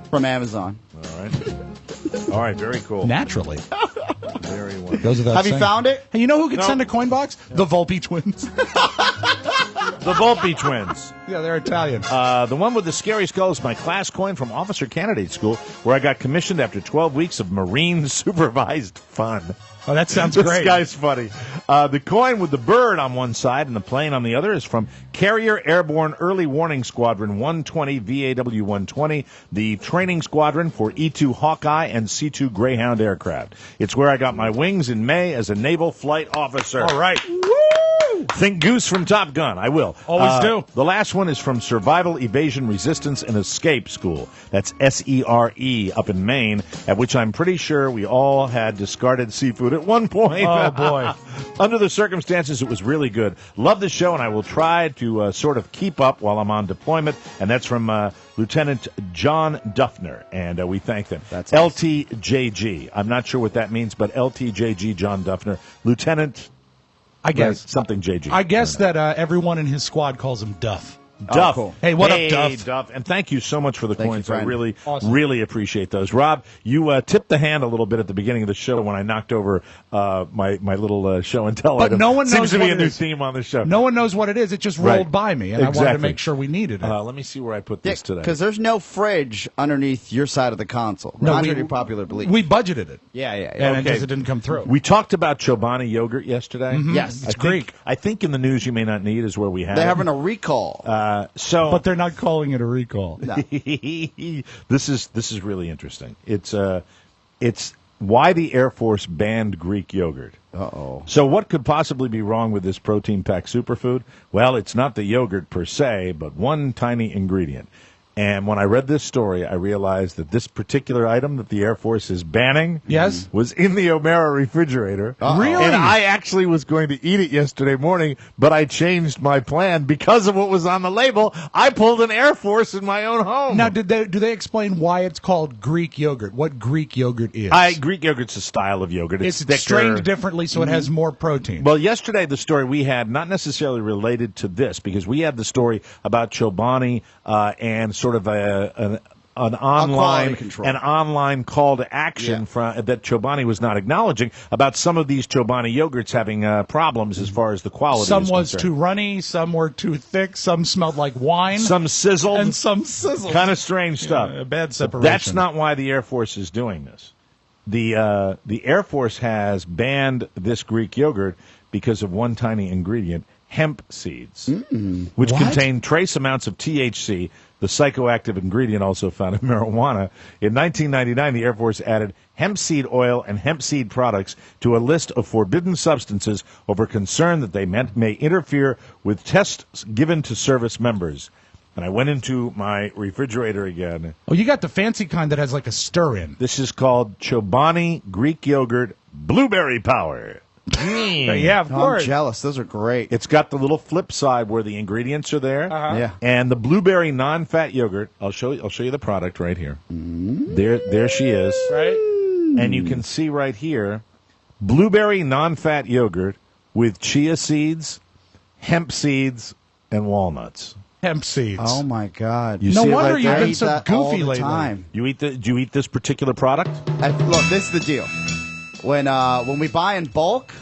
Speaker 4: From Amazon.
Speaker 8: All right, very cool.
Speaker 3: Naturally.
Speaker 8: Very wonderful.
Speaker 3: Goes without
Speaker 4: Have you
Speaker 3: saying.
Speaker 4: found it?
Speaker 3: And you know who could
Speaker 8: No.
Speaker 3: send a coin box? The Volpe twins.
Speaker 8: The Volpe twins.
Speaker 3: Yeah, they're Italian.
Speaker 8: The one with the scary skull is my class coin from Officer Candidate School, where I got commissioned after 12 weeks of Marine supervised fun.
Speaker 3: Oh, that sounds
Speaker 8: This
Speaker 3: great.
Speaker 8: guy's funny. The coin with the bird on one side and the plane on the other is from Carrier Airborne Early Warning Squadron 120 VAW 120, the training squadron for E-2 Hawkeye and C-2 Greyhound aircraft. It's where I got my wings in May as a naval flight officer.
Speaker 3: All right.
Speaker 8: Think Goose from Top Gun. I will.
Speaker 3: Always do.
Speaker 8: The last one is from Survival, Evasion, Resistance, and Escape School. That's SERE up in Maine, at which I'm pretty sure we all had discarded seafood at one point.
Speaker 3: Oh, boy.
Speaker 8: Under the circumstances, it was really good. Love the show, and I will try to sort of keep up while I'm on deployment. And that's from Lieutenant John Duffner, and we thank them.
Speaker 4: That's nice.
Speaker 8: LTJG. I'm not sure what that means, but LTJG John Duffner. Lieutenant...
Speaker 3: I guess.
Speaker 8: Something JG.
Speaker 3: I guess that everyone in his squad calls him Duff.
Speaker 8: Duff.
Speaker 4: cool.
Speaker 3: Hey, what up, Duff?
Speaker 8: And thank you so much for the
Speaker 4: Thank
Speaker 8: coins.
Speaker 4: you,
Speaker 8: I
Speaker 4: friend.
Speaker 8: really,
Speaker 3: Awesome.
Speaker 8: really appreciate those. Rob, you tipped the hand a little bit at the beginning of the show when I knocked over my little show and tell
Speaker 3: But
Speaker 8: item.
Speaker 3: no one knows
Speaker 8: Seems to be
Speaker 3: what
Speaker 8: a
Speaker 3: it
Speaker 8: new
Speaker 3: is.
Speaker 8: theme on the show.
Speaker 3: No one knows what it is. It just
Speaker 8: Right.
Speaker 3: rolled by me, and I wanted to
Speaker 8: Exactly.
Speaker 3: make sure we needed it.
Speaker 8: Let me see where I put this today.
Speaker 4: Because there's no fridge underneath your side of the console.
Speaker 3: No,
Speaker 4: contrary to popular belief.
Speaker 3: We budgeted it,
Speaker 4: yeah.
Speaker 3: and it just didn't come through.
Speaker 8: We talked about Chobani yogurt yesterday.
Speaker 4: Yes.
Speaker 3: It's Greek.
Speaker 8: I think in the news you may not need is where we have
Speaker 4: They're
Speaker 8: it.
Speaker 4: having a recall.
Speaker 3: But they're not calling it a recall.
Speaker 4: No.
Speaker 8: This is really interesting. It's why the Air Force banned Greek yogurt.
Speaker 4: Uh-oh.
Speaker 8: So what could possibly be wrong with this protein-packed superfood? Well, it's not the yogurt per se, but one tiny ingredient. And when I read this story, I realized that this particular item that the Air Force is banning was in the O'Mara refrigerator.
Speaker 3: Really?
Speaker 8: And I actually was going to eat it yesterday morning, but I changed my plan because of what was on the label. I pulled an Air Force in my own home.
Speaker 3: Now, do they explain why it's called Greek yogurt? What Greek yogurt is?
Speaker 8: Greek yogurt's a style of yogurt. It's thicker.
Speaker 3: strained differently, so it has more protein.
Speaker 8: Well, yesterday the story we had, not necessarily related to this, because we had the story about Chobani and sort of an online call to action that Chobani was not acknowledging about some of these Chobani yogurts having problems as far as the quality.
Speaker 3: Some
Speaker 8: is
Speaker 3: was
Speaker 8: concerned.
Speaker 3: too runny, some were too thick, some smelled like wine,
Speaker 8: some sizzled,
Speaker 3: and some sizzled.
Speaker 8: Kind of strange stuff.
Speaker 3: A bad separation.
Speaker 8: But that's not why the Air Force is doing this. The Air Force has banned this Greek yogurt because of one tiny ingredient, hemp seeds, which contain trace amounts of THC, the psychoactive ingredient also found in marijuana. In 1999, the Air Force added hemp seed oil and hemp seed products to a list of forbidden substances over concern that they may interfere with tests given to service members. And I went into my refrigerator again.
Speaker 3: Oh, you got the fancy kind that has like a stir in.
Speaker 8: This is called Chobani Greek Yogurt Blueberry Power.
Speaker 3: Yeah, of course.
Speaker 4: I'm jealous. Those are great.
Speaker 8: It's got the little flip side where the ingredients are there.
Speaker 4: Yeah.
Speaker 8: And the blueberry non-fat yogurt. I'll show you the product right here. There she is.
Speaker 3: Right.
Speaker 8: And you can see right here, blueberry non-fat yogurt with chia seeds, hemp seeds, and walnuts.
Speaker 3: Hemp seeds.
Speaker 4: Oh my God!
Speaker 3: No wonder you've been so goofy lately.
Speaker 4: Time.
Speaker 8: Do you eat this particular product?
Speaker 4: Look, this is the deal. When we buy in bulk,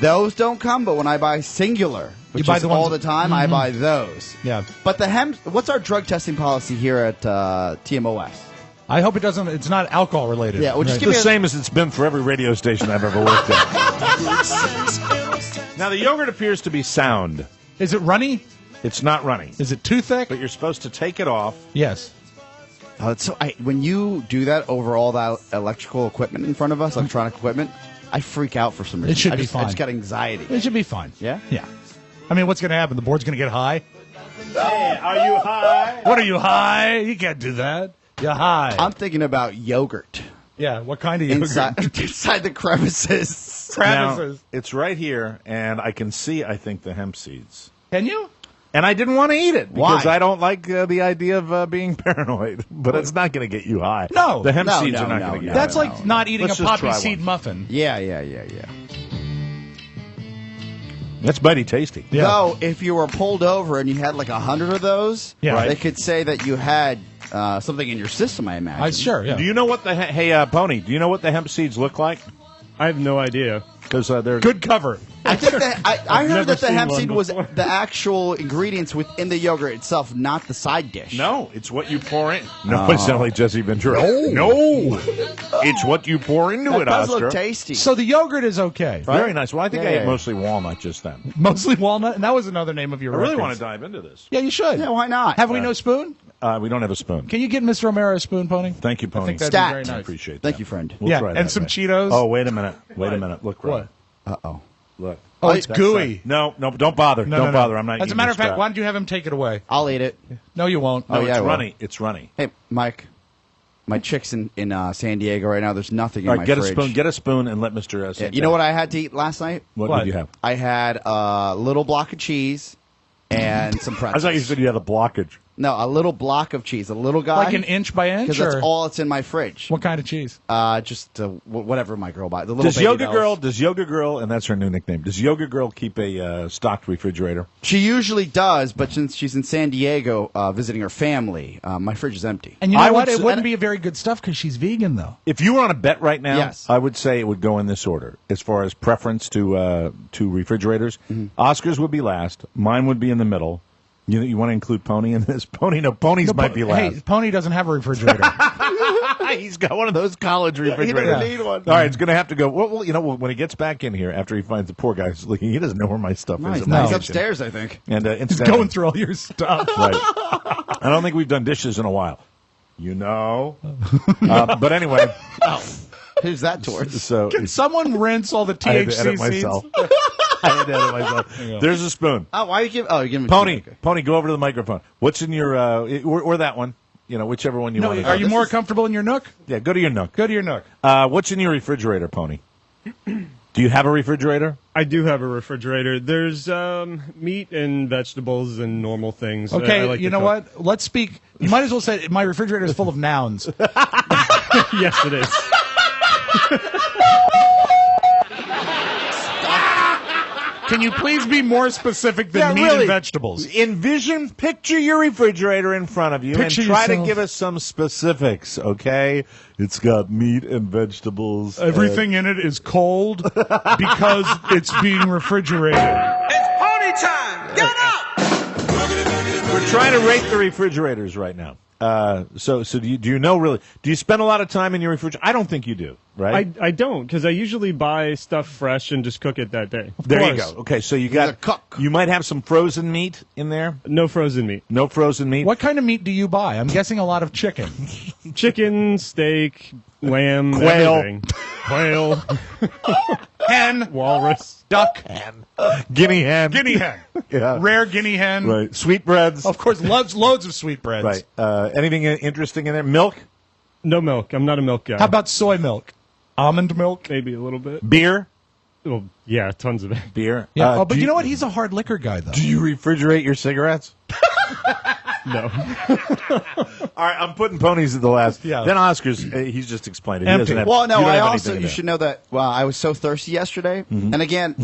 Speaker 4: those don't come. But when I buy singular, which is all the time, I buy those.
Speaker 3: Yeah.
Speaker 4: But the hemp. What's our drug testing policy here at TMOS?
Speaker 3: I hope it's not alcohol related.
Speaker 4: Yeah,
Speaker 8: it's the same as it's been for every radio station I've ever worked at. Now the yogurt appears to be sound.
Speaker 3: Is it runny?
Speaker 8: It's not runny.
Speaker 3: Is it too thick?
Speaker 8: But you're supposed to take it off.
Speaker 3: Yes.
Speaker 4: When you do that over all that electrical equipment in front of us, electronic equipment, I freak out for some reason.
Speaker 3: It should be fine.
Speaker 4: I just got anxiety.
Speaker 3: It should be fine.
Speaker 4: Yeah?
Speaker 3: Yeah. I mean, what's going to happen? The board's going to get high?
Speaker 8: Hey, are you high?
Speaker 3: What are you, high? You can't do that. You're high.
Speaker 4: I'm thinking about yogurt.
Speaker 3: Yeah, what kind of yogurt?
Speaker 4: Inside the crevices.
Speaker 8: Now, it's right here, and I can see, I think, the hemp seeds.
Speaker 3: Can you?
Speaker 8: And I didn't want to eat it because
Speaker 4: Why?
Speaker 8: I don't like the idea of being paranoid. But it's not going to get you high.
Speaker 3: No.
Speaker 8: The hemp seeds are not going to get you high.
Speaker 3: That's like not eating
Speaker 8: Let's
Speaker 3: a
Speaker 8: just
Speaker 3: poppy
Speaker 8: try
Speaker 3: seed
Speaker 8: one.
Speaker 3: muffin.
Speaker 4: Yeah.
Speaker 8: That's mighty tasty.
Speaker 3: Yeah.
Speaker 4: Though, if you were pulled over and you had like 100 of those,
Speaker 3: Yeah.
Speaker 4: they could say that you had something in your system, I imagine.
Speaker 3: Sure, yeah.
Speaker 8: Do you know what the Pony? Do you know what the hemp seeds look like?
Speaker 13: I have no idea.
Speaker 8: Because they're
Speaker 3: good cover.
Speaker 4: I think that I heard that the
Speaker 13: seen
Speaker 4: hemp
Speaker 13: one
Speaker 4: seed was
Speaker 13: before.
Speaker 4: the actual ingredients within the yogurt itself, not the side dish.
Speaker 8: No, it's what you pour in. No, it sounds like Jesse Ventura. No, it's what you pour into
Speaker 4: That
Speaker 8: it,
Speaker 4: does
Speaker 8: Oscar.
Speaker 4: look tasty.
Speaker 3: So the yogurt is okay. Right?
Speaker 8: Very nice. Well, I think I ate mostly walnut just then.
Speaker 3: Mostly walnut, and that was another name of your
Speaker 8: I really
Speaker 3: records.
Speaker 8: want to dive into this.
Speaker 3: Yeah, you should.
Speaker 4: Yeah, why not?
Speaker 3: Have we no spoon?
Speaker 8: We don't have a spoon.
Speaker 3: Can you get Mr. O'Mara a spoon, Pony?
Speaker 8: Thank you, Pony.
Speaker 3: I think that'd
Speaker 4: Stat.
Speaker 3: be very nice.
Speaker 8: I appreciate that.
Speaker 4: Thank you, friend.
Speaker 8: We'll try
Speaker 3: and
Speaker 8: that,
Speaker 3: some
Speaker 8: right.
Speaker 3: Cheetos.
Speaker 8: Oh, wait a minute. Wait a minute. Look, right.
Speaker 3: What?
Speaker 4: Uh-oh.
Speaker 8: Look.
Speaker 3: Oh, it's
Speaker 8: That's
Speaker 3: gooey.
Speaker 8: No, don't bother.
Speaker 3: No,
Speaker 8: don't
Speaker 3: no.
Speaker 8: bother. I'm not.
Speaker 3: As a
Speaker 8: eating
Speaker 3: matter of
Speaker 8: this
Speaker 3: fact,
Speaker 8: crap.
Speaker 3: why don't you have him take it away?
Speaker 4: I'll eat it.
Speaker 3: No, you won't.
Speaker 8: No,
Speaker 4: yeah,
Speaker 8: it's
Speaker 4: I will.
Speaker 8: runny. It's runny.
Speaker 4: Hey, Mike, my chick's in San Diego right now. There's nothing
Speaker 8: All
Speaker 4: in
Speaker 8: right,
Speaker 4: my
Speaker 8: get
Speaker 4: fridge.
Speaker 8: a spoon. Get a spoon and let Mr.
Speaker 4: Yeah, you know what I had to eat last night?
Speaker 8: What did you have?
Speaker 4: I had a little block of cheese and some
Speaker 8: I
Speaker 4: pretzels.
Speaker 8: thought you said you had a blockage.
Speaker 4: No, a little block of cheese, a little guy.
Speaker 3: Like an inch by inch?
Speaker 4: Because that's
Speaker 3: or
Speaker 4: all that's in my fridge.
Speaker 3: What kind of cheese?
Speaker 4: Just whatever my girl buys. The little
Speaker 8: Does
Speaker 4: baby
Speaker 8: Yoga Girl, and that's her new nickname, does Yoga Girl keep a stocked refrigerator?
Speaker 4: She usually does, but since she's in San Diego visiting her family, my fridge is empty.
Speaker 3: And you know
Speaker 8: I
Speaker 3: what?
Speaker 8: would
Speaker 3: It
Speaker 8: s-
Speaker 3: wouldn't be a very good stuff because she's vegan, though.
Speaker 8: If you were on a bet right now,
Speaker 4: Yes.
Speaker 8: I would say it would go in this order as far as preference to refrigerators. Oscar's would be last. Mine would be in the middle. You want to include Pony in this? Ponies might be last.
Speaker 3: Hey, Pony doesn't have a refrigerator.
Speaker 8: He's got one of those college refrigerators.
Speaker 4: He doesn't need one.
Speaker 8: All right, it's going to have to go. Well, when he gets back in here after he finds the poor guy's leaking, he doesn't know where my stuff
Speaker 4: No,
Speaker 8: is.
Speaker 4: he's
Speaker 8: in my
Speaker 4: not. He's
Speaker 8: kitchen.
Speaker 4: upstairs, I think.
Speaker 8: And
Speaker 3: He's
Speaker 8: instead,
Speaker 3: going through all your stuff.
Speaker 8: right. I don't think we've done dishes in a while. You know. But anyway.
Speaker 4: Who's that towards?
Speaker 8: So
Speaker 3: Can someone rinse all the THC
Speaker 8: I had to edit
Speaker 3: seeds?
Speaker 8: myself. I had to edit myself. There's a spoon.
Speaker 4: Oh, why are you giving? Oh, you're giving me
Speaker 8: Pony.
Speaker 4: Okay.
Speaker 8: Pony, go over to the microphone. What's in your or that one? You know, whichever one you
Speaker 3: No,
Speaker 8: want.
Speaker 3: are you more comfortable in your nook?
Speaker 8: Yeah, go to your nook.
Speaker 3: Go to your nook.
Speaker 8: What's in your refrigerator, Pony? Do you have a refrigerator?
Speaker 13: I do have a refrigerator. There's meat and vegetables and normal things.
Speaker 3: Okay,
Speaker 13: I like
Speaker 3: you
Speaker 13: to
Speaker 3: know
Speaker 13: cook.
Speaker 3: what? Let's speak. You might as well say my refrigerator is full of nouns.
Speaker 13: Yes, it is.
Speaker 3: Can you please be more specific than meat and vegetables?
Speaker 8: Picture your refrigerator in front of you
Speaker 3: Picture
Speaker 8: and try to
Speaker 3: yourself.
Speaker 8: give us some specifics, okay? It's got meat and vegetables.
Speaker 3: Everything in it is cold because it's being refrigerated.
Speaker 10: It's pony time! Get up!
Speaker 8: We're trying to rate the refrigerators right now. So do you know really? Do you spend a lot of time in your refrigerator? I don't think you do, right?
Speaker 13: I don't, because I usually buy stuff fresh and just cook it that day.
Speaker 8: There you go. Okay, so you might have some frozen meat in there.
Speaker 13: No frozen meat.
Speaker 8: No frozen meat.
Speaker 3: What kind of meat do you buy? I'm guessing a lot of chicken.
Speaker 13: Chicken, steak, lamb,
Speaker 8: Quail.
Speaker 13: everything. Quail.
Speaker 3: Hen.
Speaker 13: Walrus.
Speaker 3: Duck.
Speaker 8: Guinea hen.
Speaker 3: Guinea hen.
Speaker 8: Yeah.
Speaker 3: Rare guinea hen.
Speaker 8: Right. Sweetbreads.
Speaker 3: Of course, loads of sweetbreads.
Speaker 8: Right. Anything interesting in there? Milk?
Speaker 13: No milk. I'm not a milk guy.
Speaker 3: How about soy milk? Almond milk?
Speaker 13: Maybe a little bit.
Speaker 8: Beer?
Speaker 13: Well, yeah, tons of it.
Speaker 8: Beer?
Speaker 3: Yeah. But you know what? He's a hard liquor guy, though.
Speaker 8: Do you refrigerate your cigarettes?
Speaker 13: No.
Speaker 8: All right, I'm putting Ponies at the last.
Speaker 3: Yeah.
Speaker 8: Then Oscar's, he's just explained it. He
Speaker 3: Empty.
Speaker 8: doesn't have,
Speaker 4: Well, no,
Speaker 8: you don't
Speaker 4: I
Speaker 8: have
Speaker 4: also,
Speaker 8: anything in
Speaker 4: you
Speaker 8: there.
Speaker 4: should know that, well, I was so thirsty yesterday. And again,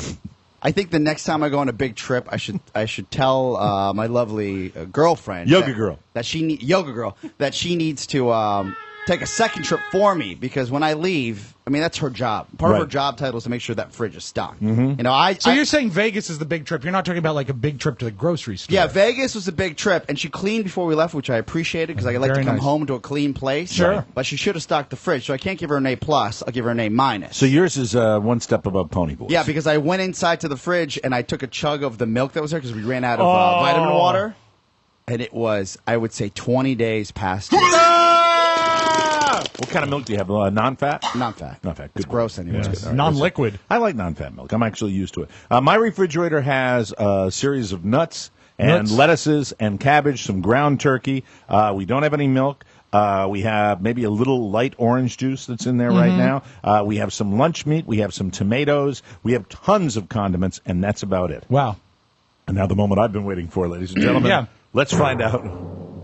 Speaker 4: I think the next time I go on a big trip, I should tell my lovely girlfriend.
Speaker 8: Yoga girl.
Speaker 4: That she needs to take a second trip for me, because when I leave, I mean, that's her job. Part of her job title is to make sure that fridge is stocked. You know,
Speaker 3: So you're saying Vegas is the big trip. You're not talking about like a big trip to the grocery store.
Speaker 4: Yeah, Vegas was a big trip, and she cleaned before we left, which I appreciated because I like
Speaker 3: Very
Speaker 4: to come
Speaker 3: nice.
Speaker 4: home to a clean place.
Speaker 3: Sure.
Speaker 4: But she should have stocked the fridge, so I can't give her an A+. I'll give her an A-.
Speaker 8: So yours is one step above Pony Boys.
Speaker 4: Yeah, because I went inside to the fridge and I took a chug of the milk that was there because we ran out of vitamin water, and it was, I would say, 20 days past.
Speaker 8: What kind of milk do you have? Non-fat?
Speaker 4: Non-fat.
Speaker 8: Non-fat.
Speaker 4: It's gross anyway.
Speaker 3: Yes.
Speaker 4: It's good.
Speaker 3: Non-liquid.
Speaker 8: I like non-fat milk. I'm actually used to it. My refrigerator has a series of nuts and lettuces and cabbage, some ground turkey. We don't have any milk. We have maybe a little light orange juice that's in there right now. We have some lunch meat. We have some tomatoes. We have tons of condiments, and that's about it.
Speaker 3: Wow.
Speaker 8: And now the moment I've been waiting for, ladies and gentlemen.
Speaker 3: Yeah.
Speaker 8: Let's find out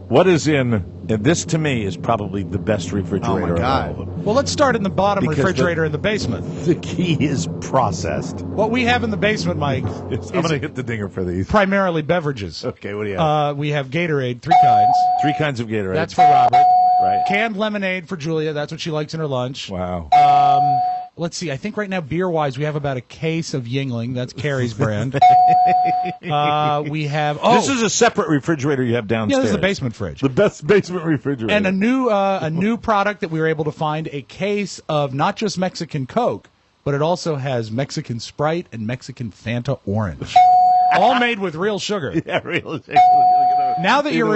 Speaker 8: what is in. And this, to me, is probably the best refrigerator of all of them.
Speaker 3: Well, let's start in the bottom
Speaker 8: Because
Speaker 3: refrigerator in the basement.
Speaker 8: The key is processed.
Speaker 3: What we have in the basement, Mike,
Speaker 8: I'm
Speaker 3: is
Speaker 8: going to hit the dinger for these.
Speaker 3: primarily beverages.
Speaker 8: Okay, what do you have?
Speaker 3: We have Gatorade, 3 kinds.
Speaker 8: 3 kinds of Gatorade.
Speaker 3: That's for Robert.
Speaker 8: right.
Speaker 3: Canned lemonade for Julia. That's what she likes in her lunch.
Speaker 8: Wow.
Speaker 3: Let's see. I think right now, beer-wise, we have about a case of Yingling. That's Carrie's brand. We have... Oh,
Speaker 8: this is a separate refrigerator you have downstairs.
Speaker 3: yeah, this is the basement fridge.
Speaker 8: The best basement refrigerator.
Speaker 3: And a new product that we were able to find, a case of not just Mexican Coke, but it also has Mexican Sprite and Mexican Fanta Orange. All made with real sugar.
Speaker 8: Yeah, real sugar.
Speaker 3: Now that you're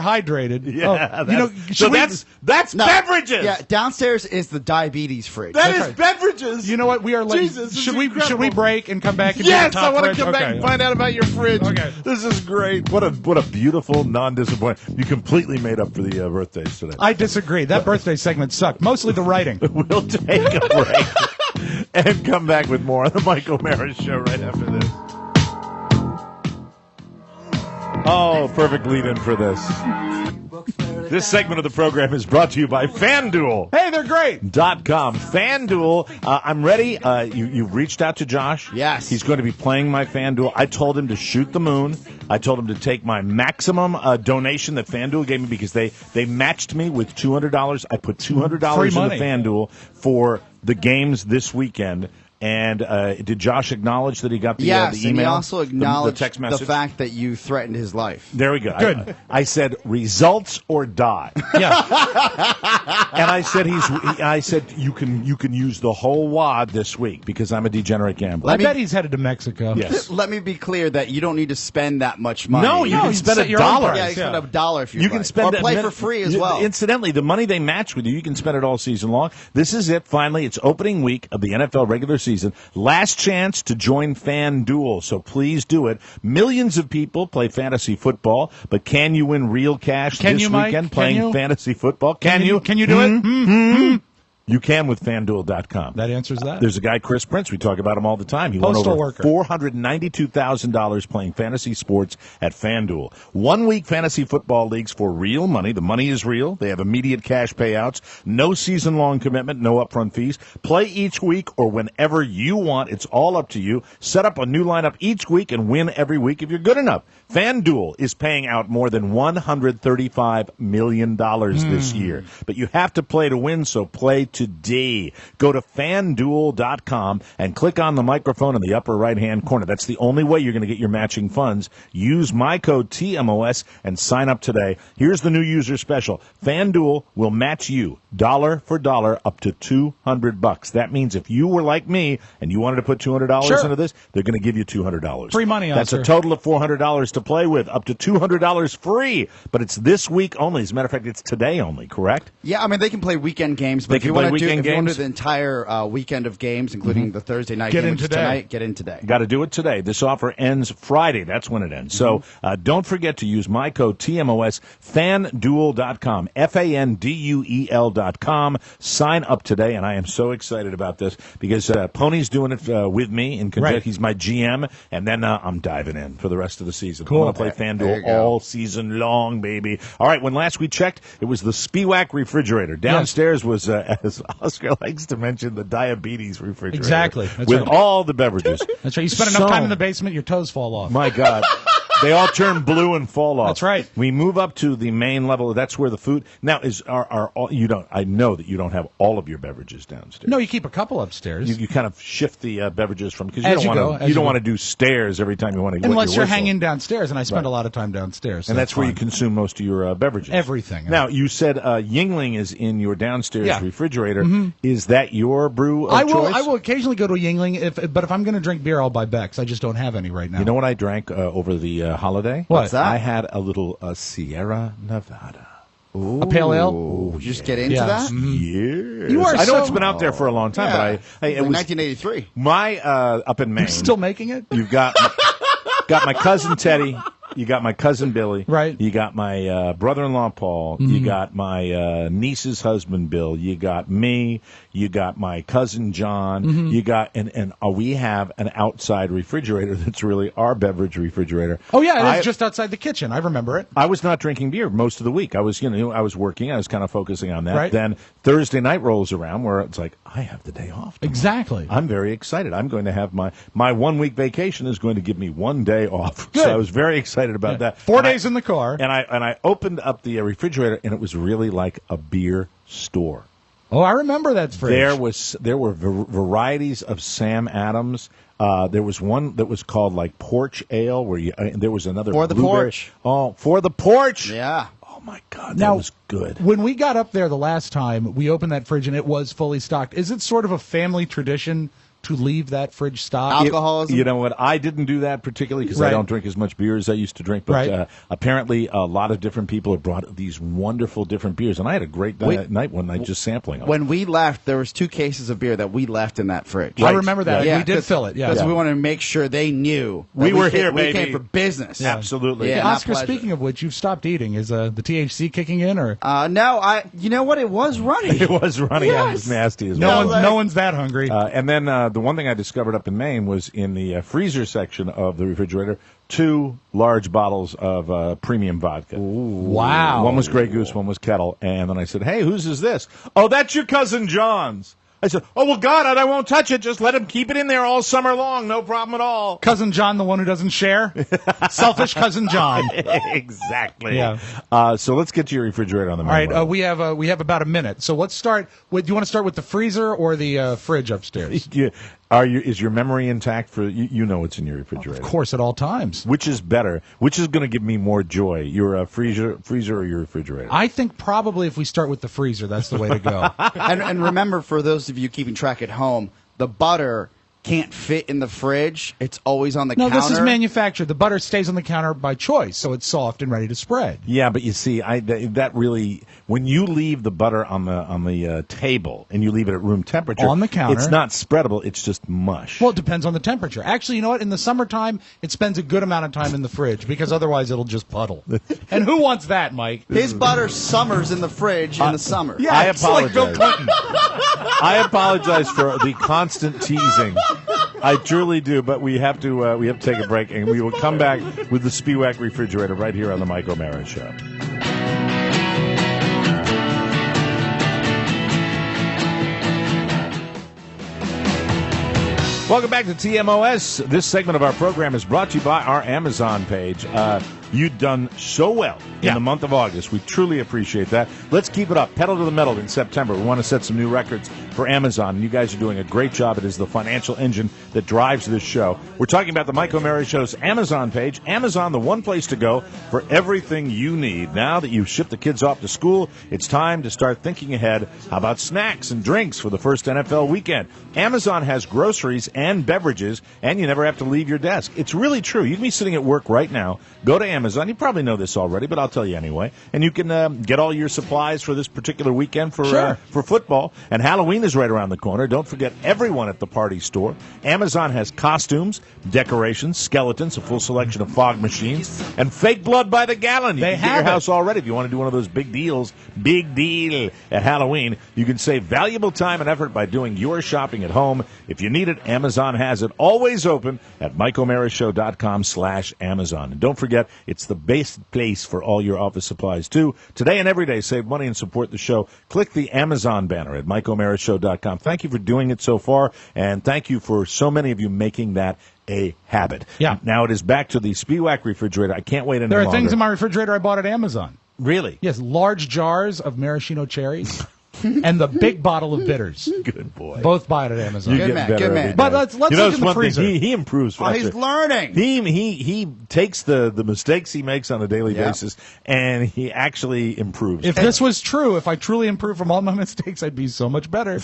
Speaker 3: hydrated,
Speaker 8: Yeah,
Speaker 3: so
Speaker 8: that's beverages.
Speaker 4: Yeah, downstairs is the diabetes fridge.
Speaker 8: That is beverages.
Speaker 3: You know what? We are late.
Speaker 8: Jesus,
Speaker 3: should we break and come back and
Speaker 8: yes,
Speaker 3: do the top
Speaker 8: I want
Speaker 3: fridge?
Speaker 8: to come back
Speaker 3: Okay.
Speaker 8: and find out about your fridge.
Speaker 3: Okay.
Speaker 8: This is great. What a beautiful non-disappointment. You completely made up for the birthdays today.
Speaker 3: I disagree. That birthday segment sucked. Mostly the writing.
Speaker 8: We'll take a break and come back with more on the Mike O'Mara Show right after this. Oh, perfect lead-in for this. This segment of the program is brought to you by FanDuel.
Speaker 3: Hey, they're great.
Speaker 8: .com. FanDuel, I'm ready. You've reached out to Josh.
Speaker 4: Yes.
Speaker 8: He's going to be playing my FanDuel. I told him to shoot the moon. I told him to take my maximum donation that FanDuel gave me because they matched me with $200. I put $200
Speaker 3: Free
Speaker 8: into
Speaker 3: money.
Speaker 8: FanDuel for the games this weekend.
Speaker 2: And did Josh acknowledge that he got the
Speaker 4: yes,
Speaker 2: email?
Speaker 4: And he also acknowledged
Speaker 2: the text message?
Speaker 4: the fact that you threatened his life.
Speaker 2: There we go.
Speaker 3: Good.
Speaker 2: I said results or die.
Speaker 3: Yeah.
Speaker 2: And I said you can use the whole wad this week because I'm a degenerate gambler.
Speaker 3: I bet he's headed to Mexico.
Speaker 2: Yes.
Speaker 4: Let me be clear that you don't need to spend that much money.
Speaker 2: No, you can spend $1.
Speaker 4: Yeah, you spend $1 if
Speaker 2: you can spend
Speaker 4: or play for free as well.
Speaker 2: Incidentally, the money they match with you can spend it all season long. This is it. Finally, it's opening week of the NFL regular season. Last chance to join FanDuel, so please do it. Millions of people play fantasy football, but can you win real cash this weekend playing fantasy football? Can you?
Speaker 3: Can you do it?
Speaker 2: You can with FanDuel.com.
Speaker 3: That answers that.
Speaker 2: There's a guy, Chris Prince. We talk about him all the time. He won over $492,000 playing fantasy sports at FanDuel. 1 week fantasy football leagues for real money. The money is real. They have immediate cash payouts. No season-long commitment. No upfront fees. Play each week or whenever you want. It's all up to you. Set up a new lineup each week and win every week if you're good enough. FanDuel is paying out more than $135 million this year. But you have to play to win, so play today. Go to FanDuel.com and click on the microphone in the upper right-hand corner. That's the only way you're going to get your matching funds. Use my code TMOS and sign up today. Here's the new user special. FanDuel will match you dollar for dollar up to $200. That means if you were like me and you wanted to put $200 into this, they're going to give you $200.
Speaker 3: Free money,
Speaker 2: That's a total of $400 to play with, up to $200 free. But it's this week only. As a matter of fact, it's today only, correct?
Speaker 4: Yeah, I mean, they can play weekend games, but if you want to do the entire weekend of games, including the Thursday night game, which is tonight, get in today.
Speaker 2: Got to do it today. This offer ends Friday. That's when it ends. So don't forget to use my code TMOS, FanDuel.com, FanDuel.com. Sign up today, and I am so excited about this because Pony's doing it with me in conjunction. He's my GM, and then I'm diving in for the rest of the season.
Speaker 3: Cool.
Speaker 2: I'm going to play FanDuel all season long, baby. All right, when last we checked, it was the Spiwak refrigerator. Downstairs was, as Oscar likes to mention, the diabetes refrigerator.
Speaker 3: Exactly.
Speaker 2: With all the beverages.
Speaker 3: That's right. You spend enough time in the basement, your toes fall off.
Speaker 2: My God. They all turn blue and fall off.
Speaker 3: That's right.
Speaker 2: We move up to the main level. That's where the food. Now are all, you don't. I know that you don't have all of your beverages downstairs.
Speaker 3: No, you keep a couple upstairs.
Speaker 2: You kind of shift the beverages from because you don't want to do stairs every time you want to go.
Speaker 3: Unless you're hanging downstairs, and I spend a lot of time downstairs, so
Speaker 2: and that's where you consume most of your beverages.
Speaker 3: Everything.
Speaker 2: Now you said Yingling is in your downstairs refrigerator. Is that your brew of choice?
Speaker 3: I will occasionally go to a Yingling, but if I'm going to drink beer, I'll buy Beck's. I just don't have any right now.
Speaker 2: You know what I drank over the holiday?
Speaker 3: What's that?
Speaker 2: I had a little Sierra Nevada.
Speaker 4: Ooh.
Speaker 3: A pale ale?
Speaker 4: Ooh, you just get into that?
Speaker 2: Yes.
Speaker 3: You are
Speaker 2: I know it's been out there for a long time, but it was
Speaker 4: 1983.
Speaker 2: My up in Maine.
Speaker 3: You're still making it?
Speaker 2: You've got my cousin Teddy. You got my cousin Billy.
Speaker 3: Right.
Speaker 2: You got my brother-in-law Paul. You got my niece's husband Bill. You got me. You got my cousin John. You got and we have an outside refrigerator that's really our beverage refrigerator.
Speaker 3: Oh yeah, it's just outside the kitchen. I remember it.
Speaker 2: I was not drinking beer most of the week. I was I was working. I was kind of focusing on that.
Speaker 3: Right.
Speaker 2: Then Thursday night rolls around where it's like I have the day off tomorrow.
Speaker 3: Exactly.
Speaker 2: I'm very excited. I'm going to have my 1 week vacation is going to give me 1 day off.
Speaker 3: Good.
Speaker 2: So I was very excited about that.
Speaker 3: 4 days in the car.
Speaker 2: And I opened up the refrigerator, and it was really like a beer store.
Speaker 3: Oh, I remember that fridge.
Speaker 2: There were varieties of Sam Adams. There was one that was called like Porch Ale, where there was another
Speaker 4: For the
Speaker 2: blueberry.
Speaker 4: Porch.
Speaker 2: Oh, For the Porch.
Speaker 4: Yeah.
Speaker 2: Oh my God, that was good.
Speaker 3: When we got up there the last time, we opened that fridge and it was fully stocked. Is it sort of a family tradition to leave that fridge stocked?
Speaker 4: Alcoholism?
Speaker 2: You know what? I didn't do that particularly because I don't drink as much beer as I used to drink. But apparently a lot of different people have brought these wonderful different beers. And I had a great night one night just sampling them.
Speaker 4: When we left, there was 2 cases of beer that we left in that fridge.
Speaker 3: I remember that.
Speaker 4: Yeah,
Speaker 3: we did fill it.
Speaker 4: Because we wanted to make sure they knew that
Speaker 2: we were here, baby.
Speaker 4: We came for business.
Speaker 2: Yeah. Absolutely.
Speaker 4: Yeah,
Speaker 3: Oscar, speaking of which, you've stopped eating. Is the THC kicking in? Or
Speaker 4: no, you know what? It was running.
Speaker 2: It was running.
Speaker 4: Yes.
Speaker 2: Yeah, it was nasty as well.
Speaker 3: No one's that hungry.
Speaker 2: And then the one thing I discovered up in Maine was in the freezer section of the refrigerator, 2 large bottles of premium vodka.
Speaker 3: Ooh. Wow.
Speaker 2: One was Grey Goose, one was Kettle. And then I said, hey, whose is this? Oh, that's your cousin John's. I said, oh, well, God, I won't touch it. Just let him keep it in there all summer long. No problem at all.
Speaker 3: Cousin John, the one who doesn't share? Selfish cousin John.
Speaker 2: Exactly.
Speaker 3: Yeah.
Speaker 2: So let's get to your refrigerator on the main
Speaker 3: All right, we have about a minute. So let's start with, do you want to start with the freezer or the fridge upstairs?
Speaker 2: Yeah.
Speaker 8: Is your memory intact for you know what's in your refrigerator?
Speaker 3: Of course, at all times.
Speaker 8: Which is better? Which is going to give me more joy? Your freezer or your refrigerator?
Speaker 3: I think probably if we start with the freezer, that's the way to go.
Speaker 4: And remember, for those of you keeping track at home, the butter can't fit in the fridge. It's always on the counter.
Speaker 3: No, this is manufactured. The butter stays on the counter by choice, so it's soft and ready to spread.
Speaker 8: Yeah, but you see, that really, when you leave the butter on the table and you leave it at room temperature
Speaker 3: on the counter,
Speaker 8: it's not spreadable. It's just mush.
Speaker 3: Well, it depends on the temperature. Actually, you know what? In the summertime, it spends a good amount of time in the fridge because otherwise it'll just puddle. And who wants that, Mike?
Speaker 4: His butter summers in the fridge in the summer.
Speaker 3: Yeah,
Speaker 8: I
Speaker 3: apologize. Like Bill Clinton.
Speaker 8: I apologize for the constant teasing. I truly do, but we have to take a break, and we will come back with the Spiwak refrigerator right here on the Mike O'Mara Show. Welcome back to TMOS. This segment of our program is brought to you by our Amazon page. You've done so well in the month of August. We truly appreciate that. Let's keep it up. Pedal to the metal in September. We want to set some new records for Amazon. You guys are doing a great job. It is the financial engine that drives this show. We're talking about the Mike O'Mara Show's Amazon page. Amazon, the one place to go for everything you need. Now that you've shipped the kids off to school, it's time to start thinking ahead. How about snacks and drinks for the first NFL weekend? Amazon has groceries and beverages, and you never have to leave your desk. It's really true. You can be sitting at work right now. Go to Amazon. You probably know this already, but I'll tell you anyway. And you can get all your supplies for this particular weekend for football. And Halloween is right around the corner. Don't forget everyone at the party store. Amazon has costumes, decorations, skeletons, a full selection of fog machines, and fake blood by the gallon. You can get your house all ready. If you want to do one of those big deals, big deal at Halloween, you can save valuable time and effort by doing your shopping at home. If you need it, Amazon has it. Always open at MikeO'MaraShow.com/Amazon. And don't forget, it's the best place for all your office supplies, too. Today and every day, save money and support the show. Click the Amazon banner at MikeO'MaraShow.com. Thank you for doing it so far, and thank you for so many of you making that a habit.
Speaker 3: Yeah.
Speaker 8: Now it is back to the Spiwak refrigerator. I can't wait any longer.
Speaker 3: There are things in my refrigerator I bought at Amazon.
Speaker 8: Really?
Speaker 3: Yes, large jars of maraschino cherries. And the big bottle of bitters.
Speaker 8: Good boy.
Speaker 3: Both buy it at Amazon.
Speaker 4: Good man.
Speaker 3: But let's look in the freezer.
Speaker 8: He improves faster.
Speaker 4: Oh, he's learning.
Speaker 8: He takes the mistakes he makes on a daily basis, and he actually improves.
Speaker 3: If this was true, if I truly improved from all my mistakes, I'd be so much better.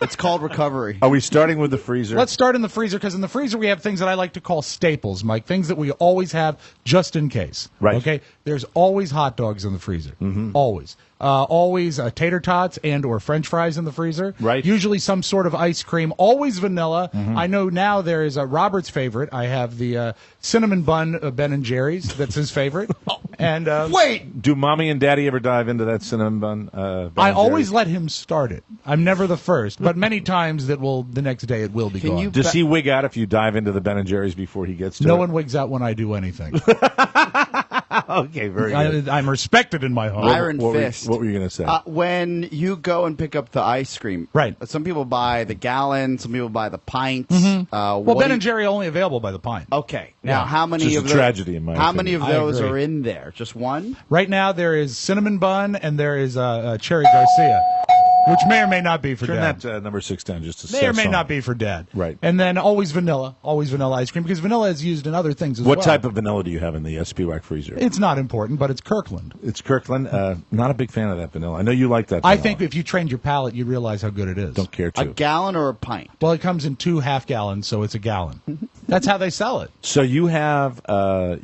Speaker 4: It's called recovery.
Speaker 8: Are we starting with the freezer?
Speaker 3: Let's start in the freezer, because in the freezer we have things that I like to call staples, Mike, things that we always have just in case.
Speaker 8: Right.
Speaker 3: Okay? There's always hot dogs in the freezer. Mm-hmm. Always. Always tater tots and or French fries in the freezer.
Speaker 8: Right.
Speaker 3: Usually some sort of ice cream. Always vanilla.
Speaker 8: Mm-hmm.
Speaker 3: I know now there is a Robert's favorite. I have the cinnamon bun Ben & Jerry's. That's his favorite. And
Speaker 4: wait,
Speaker 8: do Mommy and Daddy ever dive into that cinnamon bun?
Speaker 3: I always let him start it. I'm never the first, but many times the next day it will be gone.
Speaker 8: Does he wig out if you dive into the Ben & Jerry's before he gets to it?
Speaker 3: No one wigs out when I do anything.
Speaker 8: Okay, very good.
Speaker 3: I'm respected in my home.
Speaker 4: Iron Fist.
Speaker 8: What were you going to say?
Speaker 4: When you go and pick up the ice cream,
Speaker 3: right?
Speaker 4: Some people buy the gallon, some people buy the pints.
Speaker 3: Mm-hmm. Well, Ben & Jerry only available by the pint.
Speaker 4: Okay. Now, how many
Speaker 8: Just
Speaker 4: of
Speaker 8: a
Speaker 4: those?
Speaker 8: tragedy in my
Speaker 4: How
Speaker 8: opinion.
Speaker 4: many of those are in there? Just one?
Speaker 3: Right now, there is cinnamon bun and there is Cherry Garcia, which may or may not be for
Speaker 8: Turn
Speaker 3: Dad.
Speaker 8: that number 6 down just a
Speaker 3: May or may not be for Dad.
Speaker 8: Right.
Speaker 3: And then always vanilla ice cream, because vanilla is used in other things as well.
Speaker 8: What type of vanilla do you have in the Spiwak freezer?
Speaker 3: It's not important, but it's Kirkland.
Speaker 8: It's Kirkland. Not a big fan of that vanilla. I know you like that vanilla.
Speaker 3: I think if you trained your palate, you'd realize how good it is.
Speaker 8: Don't care to.
Speaker 4: A gallon or a pint?
Speaker 3: Well, it comes in 2 half gallons, so it's a gallon. That's how they sell it.
Speaker 8: So you have a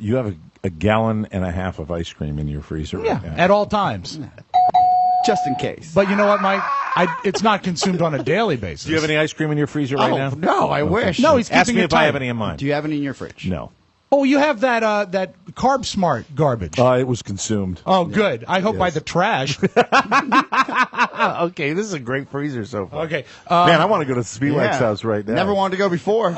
Speaker 8: gallon and a half of ice cream in your freezer right now.
Speaker 3: At all times.
Speaker 4: Just in case.
Speaker 3: But you know what, Mike? It's not consumed on a daily basis.
Speaker 8: Do you have any ice cream in your freezer right now?
Speaker 4: No, I wish.
Speaker 3: No, he's
Speaker 8: Ask
Speaker 3: keeping
Speaker 8: me
Speaker 3: it
Speaker 8: if I
Speaker 3: tight.
Speaker 8: have any in mind.
Speaker 4: Do you have any in your fridge?
Speaker 8: No.
Speaker 3: Oh, you have that Carb Smart garbage.
Speaker 8: It was consumed.
Speaker 3: Oh, good. I hope by the trash.
Speaker 8: Okay, this is a great freezer so far.
Speaker 3: Okay.
Speaker 8: Man, I want to go to Spiwak's house right now.
Speaker 4: Never wanted to go before.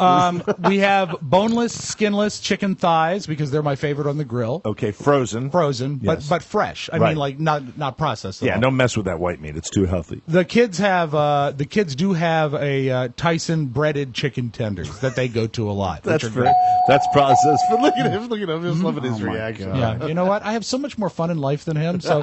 Speaker 3: We have boneless, skinless chicken thighs, because they're my favorite on the grill.
Speaker 8: Okay, frozen.
Speaker 3: But fresh. I mean, like not processed. At all.
Speaker 8: Don't mess with that white meat. It's too healthy.
Speaker 3: The kids do have a Tyson breaded chicken tenders that they go to a lot.
Speaker 8: That's processed but look at him. I'm just loving his reaction.
Speaker 3: Yeah, you know what? I have so much more fun in life than him, so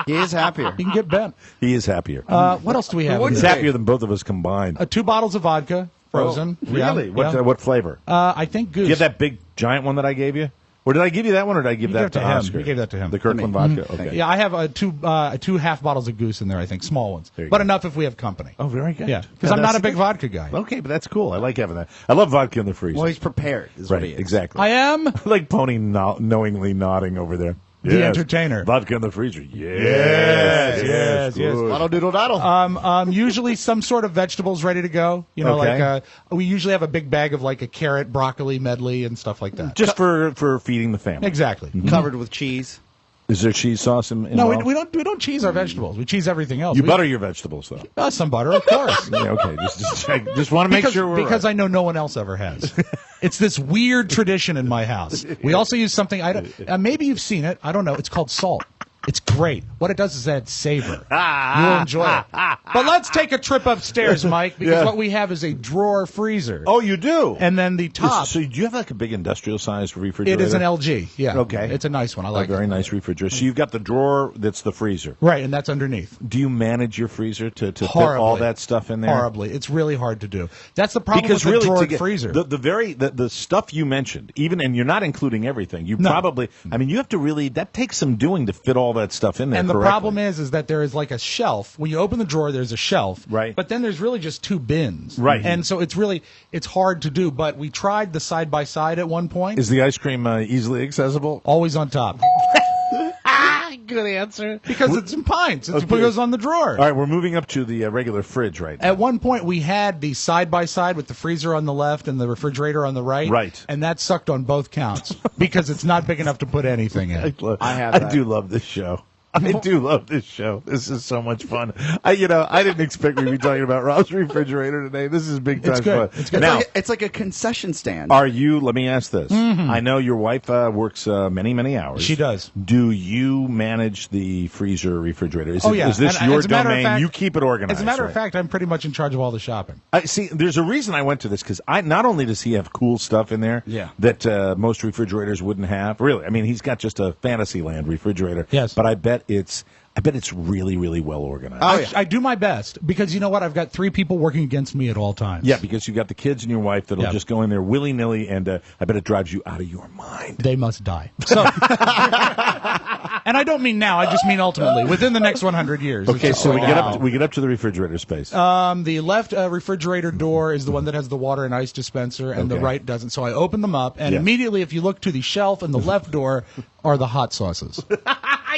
Speaker 4: he is happier.
Speaker 3: He can get bent.
Speaker 8: He is happier.
Speaker 3: What else do we have?
Speaker 8: He's happier than both of us combined.
Speaker 3: 2 bottles of vodka, frozen.
Speaker 8: Oh, really?
Speaker 3: Yeah.
Speaker 8: What flavor?
Speaker 3: I think Goose.
Speaker 8: Do you have that big giant one that I gave you? Or did I give you that one, or did I give that to
Speaker 3: him.
Speaker 8: Oscar?
Speaker 3: You gave that to him.
Speaker 8: The Kirkland vodka? Okay.
Speaker 3: Yeah, I have two half bottles of Goose in there, I think, small ones. But enough if we have company.
Speaker 8: Oh, very good.
Speaker 3: Yeah, because I'm not a big vodka guy.
Speaker 8: Okay, but that's cool. I like having that. I love vodka in the freezer.
Speaker 4: Well, he's prepared, is what he is.
Speaker 8: Exactly.
Speaker 3: I am.
Speaker 8: Like Pony knowingly nodding over there.
Speaker 3: The entertainer.
Speaker 8: Vodka in the freezer. Yes.
Speaker 4: Bottle doodle daddle.
Speaker 3: Usually some sort of vegetables ready to go. You know, like we usually have a big bag of like a carrot, broccoli medley and stuff like that.
Speaker 8: Just for feeding the family.
Speaker 3: Exactly.
Speaker 4: Covered with cheese.
Speaker 8: Is there cheese sauce in?
Speaker 3: No, we don't cheese our vegetables. We cheese everything else.
Speaker 8: You butter your vegetables though.
Speaker 3: Some butter, of course.
Speaker 8: Yeah, okay. Just want to make sure
Speaker 3: because I know no one else ever has. It's this weird tradition in my house. We also use something maybe you've seen it. I don't know. It's called salt. It's great. What it does is add savor. You'll enjoy it. But let's take a trip upstairs, Mike, because what we have is a drawer freezer.
Speaker 8: Oh, you do?
Speaker 3: And then the top.
Speaker 8: So do you have like a big industrial-sized refrigerator?
Speaker 3: It is an LG, yeah.
Speaker 8: Okay.
Speaker 3: It's a nice one. I like it.
Speaker 8: A very nice refrigerator. So you've got the drawer that's the freezer.
Speaker 3: Right, and that's underneath.
Speaker 8: Do you manage your freezer to fit all that stuff in there?
Speaker 3: Horribly. It's really hard to do. That's the problem with the drawer freezer.
Speaker 8: The stuff you mentioned, and you're not including everything. You probably, you have to really, that takes some doing to fit all that stuff in there.
Speaker 3: And the problem is that there is like a shelf. When you open the drawer, there's a shelf.
Speaker 8: Right.
Speaker 3: But then there's really just 2 bins.
Speaker 8: Right.
Speaker 3: And so it's hard to do. But we tried the side-by-side at one point.
Speaker 8: Is the ice cream easily accessible?
Speaker 3: Always on top.
Speaker 8: Good answer.
Speaker 3: Because it's in pints. It goes on the drawer.
Speaker 8: All right, we're moving up to the regular fridge right now.
Speaker 3: At one point, we had the side-by-side with the freezer on the left and the refrigerator on the right.
Speaker 8: Right.
Speaker 3: And that sucked on both counts because it's not big enough to put anything in.
Speaker 8: I do love this show. I do love this show. This is so much fun. I didn't expect we'd be talking about Rob's refrigerator today. This is big time fun.
Speaker 3: It's good.
Speaker 8: Now,
Speaker 4: it's like a concession stand.
Speaker 8: let me ask this. Mm-hmm. I know your wife works many, many hours.
Speaker 3: She does.
Speaker 8: Do you manage the freezer refrigerator? Is this
Speaker 3: and
Speaker 8: your
Speaker 3: as a matter of
Speaker 8: domain?
Speaker 3: fact,
Speaker 8: You keep it organized.
Speaker 3: As a matter of fact, I'm pretty much in charge of all the shopping.
Speaker 8: See, there's a reason I went to this because not only does he have cool stuff in there that most refrigerators wouldn't have. Really, he's got just a Fantasyland refrigerator.
Speaker 3: Yes,
Speaker 8: but I bet it's really, really well organized.
Speaker 3: I do my best because you know what? I've got 3 people working against me at all times.
Speaker 8: Yeah, because you got the kids and your wife that'll just go in there willy-nilly, and I bet it drives you out of your mind.
Speaker 3: They must die. So, and I don't mean now. I just mean ultimately within the next 100 years.
Speaker 8: Okay, so we get up to the refrigerator space.
Speaker 3: The left refrigerator door is the one that has the water and ice dispenser, and the right doesn't. So I open them up, and immediately, if you look to the shelf and the left door, are the hot sauces.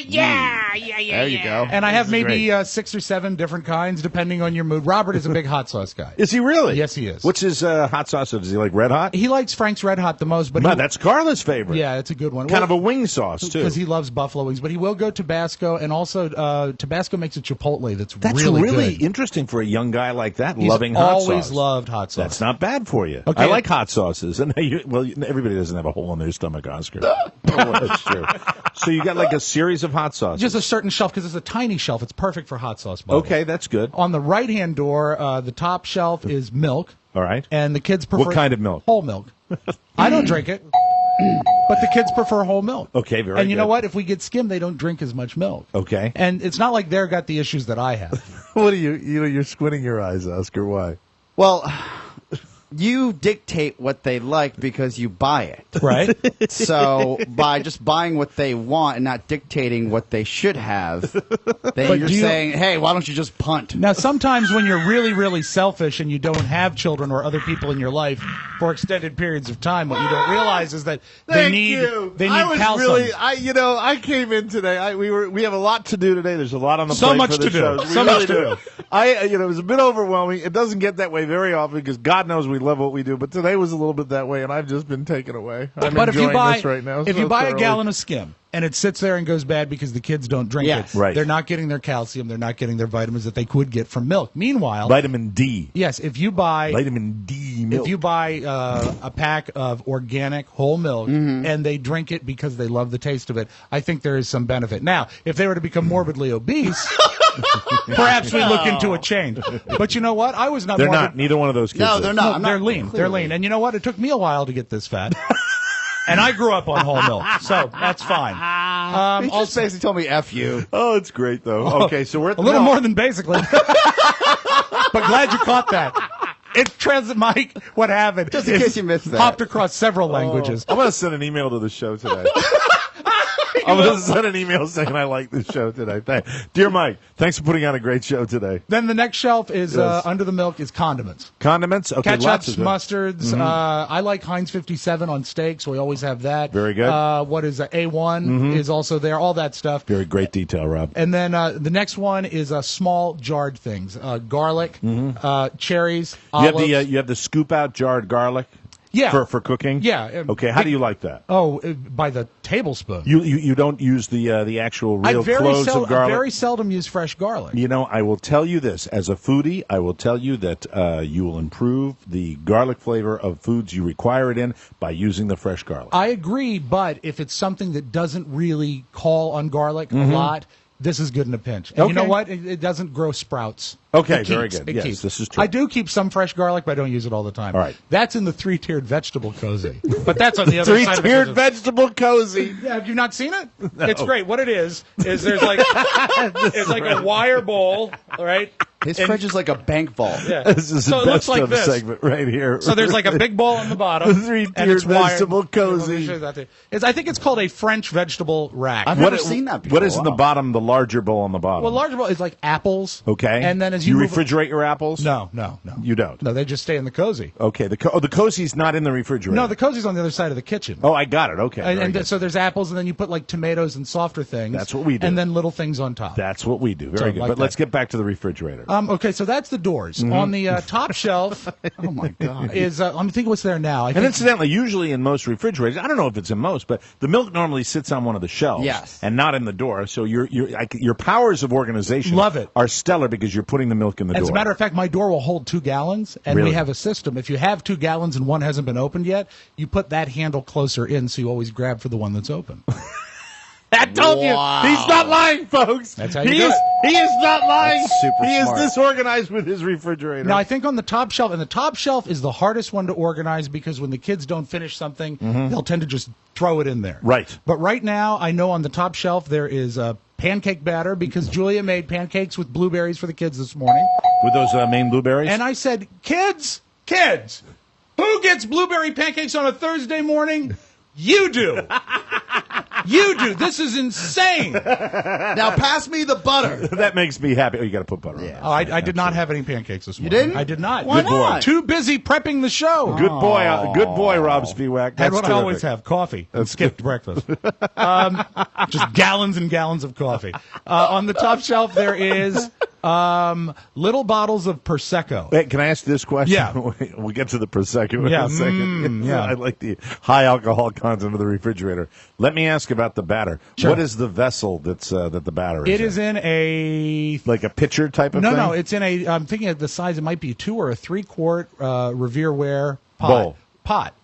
Speaker 10: Yeah.
Speaker 4: There you go.
Speaker 3: And I have maybe 6 or 7 different kinds, depending on your mood. Robert is a big hot sauce guy.
Speaker 8: Is he really?
Speaker 3: Yes, he is.
Speaker 8: What's his hot sauce? Does he like Red Hot?
Speaker 3: He likes Frank's Red Hot the most. But
Speaker 8: that's Carla's favorite.
Speaker 3: Yeah, it's a good one.
Speaker 8: Kind of a wing sauce, too.
Speaker 3: Because he loves buffalo wings. But he will go Tabasco, and also Tabasco makes a Chipotle that's really good.
Speaker 8: Interesting for a young guy like that,
Speaker 3: He's
Speaker 8: loving hot sauce.
Speaker 3: always loved hot sauce.
Speaker 8: That's not bad for you.
Speaker 3: Okay.
Speaker 8: I like hot sauces. And everybody doesn't have a hole in their stomach, Oscar. That's true. So you got like a series of hot sauces.
Speaker 3: Just a certain shelf, because it's a tiny shelf. It's perfect for hot sauce bottles.
Speaker 8: Okay, that's good.
Speaker 3: On the right-hand door, the top shelf is milk.
Speaker 8: All right.
Speaker 3: And the kids prefer...
Speaker 8: What kind of milk?
Speaker 3: Whole milk. I don't drink it. But the kids prefer whole milk.
Speaker 8: Okay, very good.
Speaker 3: And you know what? If we get skim, they don't drink as much milk.
Speaker 8: Okay.
Speaker 3: And it's not like they're got the issues that I have.
Speaker 8: What are you're squinting your eyes, Oscar. Why?
Speaker 4: Well, you dictate what they like because you buy it.
Speaker 3: Right.
Speaker 4: So by just buying what they want and not dictating what they should have, then you're saying, hey, why don't you just punt?
Speaker 3: Now, sometimes when you're really, really selfish and you don't have children or other people in your life for extended periods of time, what you don't realize is that they need calcium.
Speaker 8: I came in today. We have a lot to do today. There's a lot on the
Speaker 3: so
Speaker 8: plate
Speaker 3: much
Speaker 8: for the
Speaker 3: to
Speaker 8: show.
Speaker 3: do. So much to do.
Speaker 8: It was a bit overwhelming. It doesn't get that way very often because God knows we love what we do. But today was a little bit that way, and I've just been taken away. I'm enjoying this right now.
Speaker 3: If you buy a gallon of skim and it sits there and goes bad because the kids don't drink it,
Speaker 8: right.
Speaker 3: They're not getting their calcium, they're not getting their vitamins that they could get from milk. Meanwhile,
Speaker 8: vitamin D.
Speaker 3: Yes, if you buy
Speaker 8: vitamin D milk.
Speaker 3: If you buy a pack of organic whole milk and they drink it because they love the taste of it, I think there is some benefit. Now, if they were to become morbidly obese, perhaps we look into a change. But you know what? I was not.
Speaker 8: They're not. Neither one of those kids.
Speaker 4: No, they're not.
Speaker 3: No, they're lean. They're lean. And you know what? It took me a while to get this fat. And I grew up on whole milk, so that's fine.
Speaker 4: He just basically told me F you.
Speaker 8: Oh, it's great, though. Okay, so we're at the
Speaker 3: a little
Speaker 8: milk.
Speaker 3: more than basically. But glad you caught that. It transit Mike, what happened?
Speaker 4: Just in case you missed that.
Speaker 3: Hopped across several languages.
Speaker 8: I'm going to send an email to the show today. I'm going to send an email saying I like this show today. Dear Mike, thanks for putting on a great show today.
Speaker 3: Then the next shelf is under the milk is condiments.
Speaker 8: Condiments? Okay, lots
Speaker 3: Ketchups,
Speaker 8: of them.
Speaker 3: mustards. I like Heinz 57 on steak, so we always have that.
Speaker 8: Very good.
Speaker 3: What is A1 is also there, all that stuff.
Speaker 8: Very great detail, Rob.
Speaker 3: And then the next one is small jarred things. Garlic, cherries, olives.
Speaker 8: You have the scoop out jarred garlic?
Speaker 3: Yeah.
Speaker 8: For cooking?
Speaker 3: Yeah.
Speaker 8: Okay, how do you like that?
Speaker 3: Oh, by the tablespoon.
Speaker 8: You don't use the actual real cloves of garlic?
Speaker 3: I very seldom use fresh garlic.
Speaker 8: You know, I will tell you this. As a foodie, I will tell you that you will improve the garlic flavor of foods you require it in by using the fresh garlic.
Speaker 3: I agree, but if it's something that doesn't really call on garlic a lot, this is good in a pinch. And you know what? It doesn't grow sprouts.
Speaker 8: Okay,
Speaker 3: It
Speaker 8: very
Speaker 3: keeps.
Speaker 8: good.
Speaker 3: It
Speaker 8: Yes,
Speaker 3: keeps.
Speaker 8: this is true.
Speaker 3: I do keep some fresh garlic, but I don't use it all the time.
Speaker 8: All right.
Speaker 3: That's in the three-tiered vegetable cozy. But that's on the other side of the
Speaker 8: Three-tiered
Speaker 3: business.
Speaker 8: vegetable cozy.
Speaker 3: Yeah, have you not seen it?
Speaker 8: No.
Speaker 3: It's great. What it is there's like it's like a wire bowl, all right?
Speaker 4: His fridge is like a bank vault.
Speaker 3: Yeah.
Speaker 8: This is
Speaker 3: So
Speaker 8: the
Speaker 3: it looks
Speaker 8: best
Speaker 3: like
Speaker 8: of
Speaker 3: this.
Speaker 8: segment right here.
Speaker 3: So there's like a big bowl on the bottom.
Speaker 8: Three-tiered
Speaker 3: and it's wired.
Speaker 8: vegetable cozy.
Speaker 3: Let me show you that thing. I think it's called a French vegetable rack.
Speaker 4: I've never seen that before.
Speaker 8: What is in the bottom, the larger bowl on the bottom?
Speaker 3: Well, larger bowl is like apples.
Speaker 8: Okay.
Speaker 3: And then as
Speaker 8: you
Speaker 3: you move
Speaker 8: refrigerate your apples?
Speaker 3: No.
Speaker 8: You don't?
Speaker 3: No, they just stay in the cozy.
Speaker 8: Okay. The cozy's not in the refrigerator.
Speaker 3: No, the cozy's on the other side of the kitchen.
Speaker 8: Oh, I got it. Okay.
Speaker 3: And
Speaker 8: very good.
Speaker 3: so there's apples, and then you put like tomatoes and softer things.
Speaker 8: That's what we do.
Speaker 3: And then little things on top.
Speaker 8: That's what we do. Very
Speaker 3: So
Speaker 8: good.
Speaker 3: like
Speaker 8: But let's
Speaker 3: that.
Speaker 8: get back to the refrigerator.
Speaker 3: Okay, so that's the doors. On the top shelf,
Speaker 4: Oh my god.
Speaker 3: is let me think what's there now. I
Speaker 8: And
Speaker 3: think
Speaker 8: incidentally, usually in most refrigerators, I don't know if it's in most, but the milk normally sits on one of the shelves,
Speaker 4: Yes.
Speaker 8: and not in the door. So your powers of organization,
Speaker 3: Love it.
Speaker 8: are stellar because you're putting the milk in the door.
Speaker 3: As a matter of fact, my door will hold 2 gallons, and
Speaker 8: Really?
Speaker 3: we have a system. If you have 2 gallons and one hasn't been opened yet, you put that handle closer in, so you always grab for the one that's open.
Speaker 8: I told you, he's not lying, folks.
Speaker 3: That's how you do it.
Speaker 8: He is not lying.
Speaker 4: That's super
Speaker 8: He
Speaker 4: smart.
Speaker 8: is disorganized with his refrigerator.
Speaker 3: Now, I think on the top shelf, and the top shelf is the hardest one to organize because when the kids don't finish something, they'll tend to just throw it in there.
Speaker 8: Right.
Speaker 3: But right now, I know on the top shelf there is a pancake batter because Julia made pancakes with blueberries for the kids this morning.
Speaker 8: With those Maine blueberries?
Speaker 3: And I said, kids, who gets blueberry pancakes on a Thursday morning? You do. You do. This is insane.
Speaker 4: Now pass me the butter.
Speaker 8: That makes me happy. Oh, you got to put butter on it.
Speaker 3: Oh, I did not have any pancakes this morning.
Speaker 4: didn't?
Speaker 3: I did not.
Speaker 4: Why not?
Speaker 3: Too busy prepping the show.
Speaker 8: Good boy, Rob Spiwak.
Speaker 3: Had
Speaker 8: That's
Speaker 3: what I
Speaker 8: terrific.
Speaker 3: always have, coffee. And skipped breakfast. Just gallons and gallons of coffee. On the top shelf, there is little bottles of Prosecco.
Speaker 8: Hey, can I ask this question?
Speaker 3: Yeah.
Speaker 8: We'll get to the Prosecco in
Speaker 3: Yeah,
Speaker 8: a second.
Speaker 3: yeah.
Speaker 8: I like the high alcohol content of the refrigerator. Let me ask about the batter.
Speaker 3: Sure.
Speaker 8: What is the vessel that the batter is
Speaker 3: It is in a...
Speaker 8: like a pitcher type of thing?
Speaker 3: No, it's in a... I'm thinking of the size. It might be a 2 or a 3-quart Revereware pot.
Speaker 8: Bowl.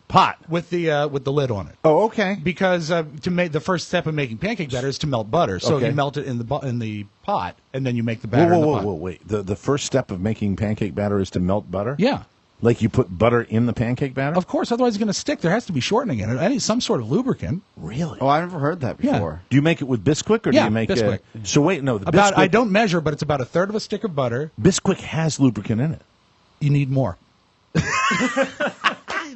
Speaker 3: Pot with the lid on it.
Speaker 8: Oh, okay.
Speaker 3: Because to make the first step of making pancake batter is to melt butter. So
Speaker 8: Okay.
Speaker 3: you melt it in the pot, and then you make the batter in the pot.
Speaker 8: Whoa, wait. The first step of making pancake batter is to melt butter?
Speaker 3: Yeah.
Speaker 8: Like you put butter in the pancake batter?
Speaker 3: Of course, otherwise it's going to stick. There has to be shortening in it. I need some sort of lubricant.
Speaker 8: Really?
Speaker 4: Oh, I've never heard that
Speaker 3: Yeah.
Speaker 4: before.
Speaker 8: Do you make it with Bisquick or do
Speaker 3: Yeah,
Speaker 8: you make
Speaker 3: Bisquick.
Speaker 8: So wait, no, the
Speaker 3: About
Speaker 8: Bisquick,
Speaker 3: I don't measure, but it's about a third of a stick of butter.
Speaker 8: Bisquick has lubricant in it.
Speaker 3: You need more.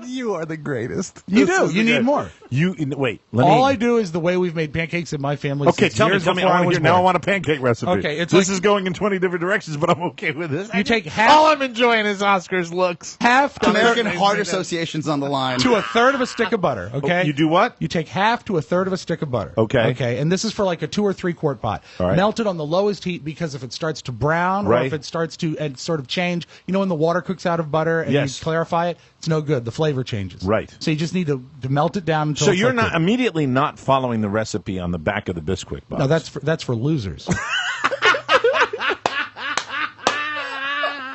Speaker 8: You are the greatest.
Speaker 3: You do. You need more.
Speaker 8: Wait.
Speaker 3: All I do is the way we've made pancakes in my family.
Speaker 8: Okay,
Speaker 3: since
Speaker 8: tell me.
Speaker 3: years
Speaker 8: I
Speaker 3: before
Speaker 8: want to
Speaker 3: was
Speaker 8: hear. Now I
Speaker 3: born.
Speaker 8: want a pancake recipe.
Speaker 3: Okay, it's
Speaker 8: this
Speaker 3: like-
Speaker 8: is going in 20 different directions, but I'm okay with this.
Speaker 3: You take half.
Speaker 8: All I'm enjoying is Oscar's looks.
Speaker 3: Half to
Speaker 4: American
Speaker 3: third,
Speaker 4: Heart Association's on the line.
Speaker 3: to a third of a stick of butter. Okay.
Speaker 8: You do what?
Speaker 3: You take half to a third of a stick of butter.
Speaker 8: Okay.
Speaker 3: Okay. And this is for like a 2 or 3 quart pot.
Speaker 8: All right.
Speaker 3: Melt it on the lowest heat because if it starts to brown or
Speaker 8: Right.
Speaker 3: if it starts to sort of change, you know when the water cooks out of butter and
Speaker 8: Yes.
Speaker 3: you clarify it, it's no good. The flavor changes.
Speaker 8: Right.
Speaker 3: So you just need to melt it down until
Speaker 8: So
Speaker 3: it's
Speaker 8: you're
Speaker 3: like
Speaker 8: not
Speaker 3: this.
Speaker 8: immediately not following the recipe on the back of the Bisquick box.
Speaker 3: No, that's for losers.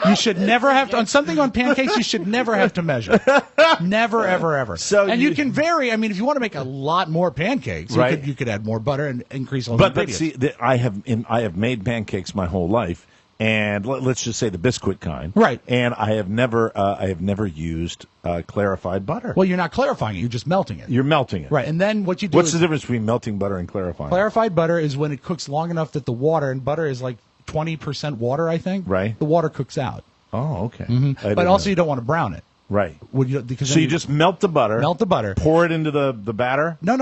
Speaker 3: You should never have to, on something on pancakes, you should never have to measure. Never, ever, ever.
Speaker 8: So
Speaker 3: and you can vary. I mean, if you want to make a lot more pancakes,
Speaker 8: Right.
Speaker 3: you could add more butter and increase all the
Speaker 8: But
Speaker 3: ingredients.
Speaker 8: see, I have made pancakes my whole life, and let's just say the Bisquick kind.
Speaker 3: Right.
Speaker 8: And I have never used clarified butter.
Speaker 3: Well, you're not clarifying it; you're just melting it.
Speaker 8: You're melting it.
Speaker 3: Right, and then what you do
Speaker 8: What's
Speaker 3: is
Speaker 8: the difference between melting butter and clarifying?
Speaker 3: clarified butter is when it cooks long enough that the water, and butter is like 20% water, I think.
Speaker 8: Right.
Speaker 3: The water cooks out.
Speaker 8: Oh, okay.
Speaker 3: But also you don't want to brown it.
Speaker 8: Right.
Speaker 3: Because
Speaker 8: So you just melt the butter.
Speaker 3: Melt the butter.
Speaker 8: Pour it into the batter?
Speaker 3: No.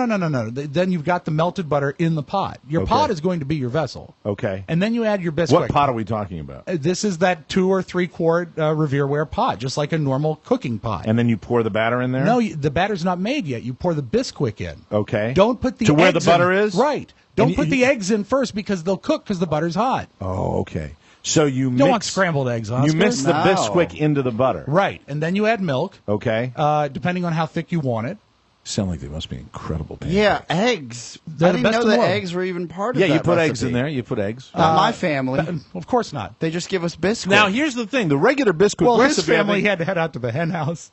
Speaker 3: Then you've got the melted butter in the pot. Your pot is going to be your vessel.
Speaker 8: Okay.
Speaker 3: And then you add your Bisquick.
Speaker 8: What pot are we talking about?
Speaker 3: This is that 2 or 3 quart Revereware pot, just like a normal cooking pot.
Speaker 8: And then you pour the batter in there?
Speaker 3: No, the batter's not made yet. You pour the Bisquick in.
Speaker 8: Okay.
Speaker 3: Don't put the
Speaker 8: to where the
Speaker 3: eggs
Speaker 8: butter
Speaker 3: in.
Speaker 8: is?
Speaker 3: Right. Don't put the eggs in first because they'll cook because the butter's hot.
Speaker 8: Oh, okay. So you
Speaker 3: don't want scrambled eggs, Oscar.
Speaker 8: You mix the Bisquick into the butter.
Speaker 3: Right. And then you add milk.
Speaker 8: Okay.
Speaker 3: Depending on how thick you want it.
Speaker 8: Sound like they must be incredible pancakes.
Speaker 4: Yeah, eggs.
Speaker 3: They're
Speaker 4: I
Speaker 3: the
Speaker 4: didn't
Speaker 3: best
Speaker 4: know
Speaker 3: in the
Speaker 4: that
Speaker 3: world.
Speaker 4: eggs were even part of
Speaker 8: Yeah,
Speaker 4: that
Speaker 8: you put
Speaker 4: recipe.
Speaker 8: eggs in there. You put eggs.
Speaker 4: Not my family.
Speaker 3: Of course not.
Speaker 4: They just give us biscuits.
Speaker 8: Now, here's the thing. The regular Bisquick
Speaker 3: Well, his
Speaker 8: recipe...
Speaker 3: family had to head out to the hen house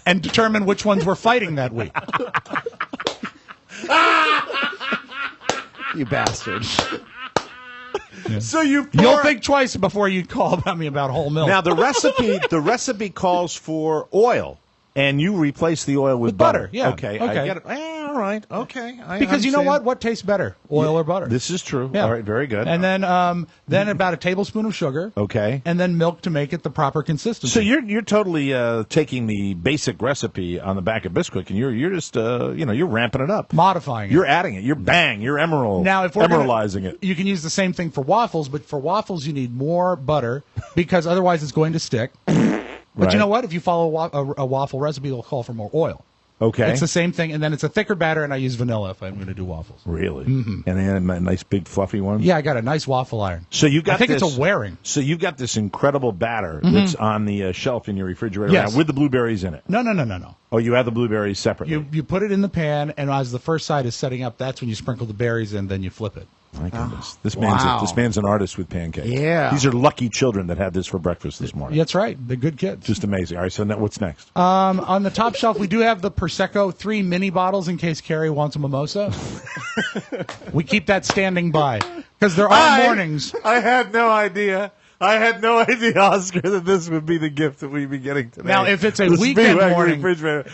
Speaker 3: and determine which ones were fighting that week.
Speaker 4: You bastard.
Speaker 3: Yeah.
Speaker 8: So you'll
Speaker 3: think twice before you call about me about whole milk.
Speaker 8: Now, the recipe calls for oil, and you replace the oil with butter.
Speaker 3: Yeah.
Speaker 8: Okay. I get it. All right. Okay.
Speaker 3: Because you know what? What tastes better, oil or butter?
Speaker 8: This is true.
Speaker 3: Yeah.
Speaker 8: All right. Very good.
Speaker 3: And then about a tablespoon of sugar.
Speaker 8: Okay.
Speaker 3: And then milk to make it the proper consistency.
Speaker 8: So you're totally taking the basic recipe on the back of Bisquick, and you're just you're ramping it up,
Speaker 3: modifying it.
Speaker 8: You're adding it. You're
Speaker 3: Now, if we're
Speaker 8: emeraldizing it.
Speaker 3: You can use the same thing for waffles, but for waffles you need more butter because otherwise it's going to stick. But you know what? If you follow a waffle recipe, it'll call for more oil.
Speaker 8: Okay.
Speaker 3: It's the same thing, and then it's a thicker batter, and I use vanilla if I'm going to do waffles.
Speaker 8: Really? Mm-hmm. And then a nice big fluffy one?
Speaker 3: Yeah, I got a nice waffle iron.
Speaker 8: So you got
Speaker 3: I think
Speaker 8: this,
Speaker 3: it's a Waring.
Speaker 8: So you've got this incredible batter that's on the shelf in your refrigerator
Speaker 3: Yes.
Speaker 8: now with the blueberries in it.
Speaker 3: No.
Speaker 8: Oh, you add the blueberries separately.
Speaker 3: You put it in the pan, and as the first side is setting up, that's when you sprinkle the berries in, then you flip it.
Speaker 8: My goodness. This
Speaker 3: Wow.
Speaker 8: man's an artist with pancakes.
Speaker 3: Yeah.
Speaker 8: These are lucky children that had this for breakfast this morning.
Speaker 3: That's right. They're good kids.
Speaker 8: Just amazing. All right, so now what's next?
Speaker 3: On the top shelf, we do have the Prosecco 3 mini bottles in case Carrie wants a mimosa. We keep that standing by because there are mornings.
Speaker 8: I had no idea. Oscar, that this would be the gift that we'd be getting today.
Speaker 3: Now, if it's a
Speaker 8: The
Speaker 3: weekend
Speaker 8: Spiwak
Speaker 3: morning,
Speaker 8: refrigerator.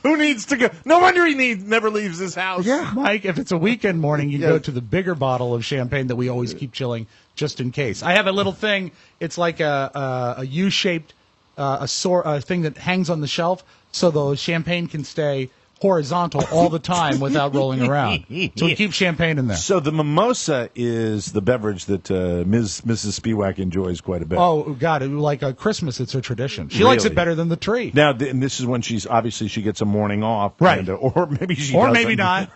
Speaker 8: Who needs to go? No wonder he never leaves his house.
Speaker 3: Yeah, Mike. If it's a weekend morning, you go to the bigger bottle of champagne that we always keep chilling just in case. I have a little thing. It's like a U-shaped thing that hangs on the shelf, so the champagne can stay horizontal all the time without rolling around. So we keep champagne in there.
Speaker 8: So the mimosa is the beverage that Mrs. Spiwak enjoys quite a bit.
Speaker 3: Oh, God. Like Christmas, it's a tradition. She likes it
Speaker 8: Really?
Speaker 3: better than the tree.
Speaker 8: Now, and this is when she gets a morning off.
Speaker 3: Right.
Speaker 8: And, or maybe she
Speaker 3: Or
Speaker 8: doesn't.
Speaker 3: maybe not.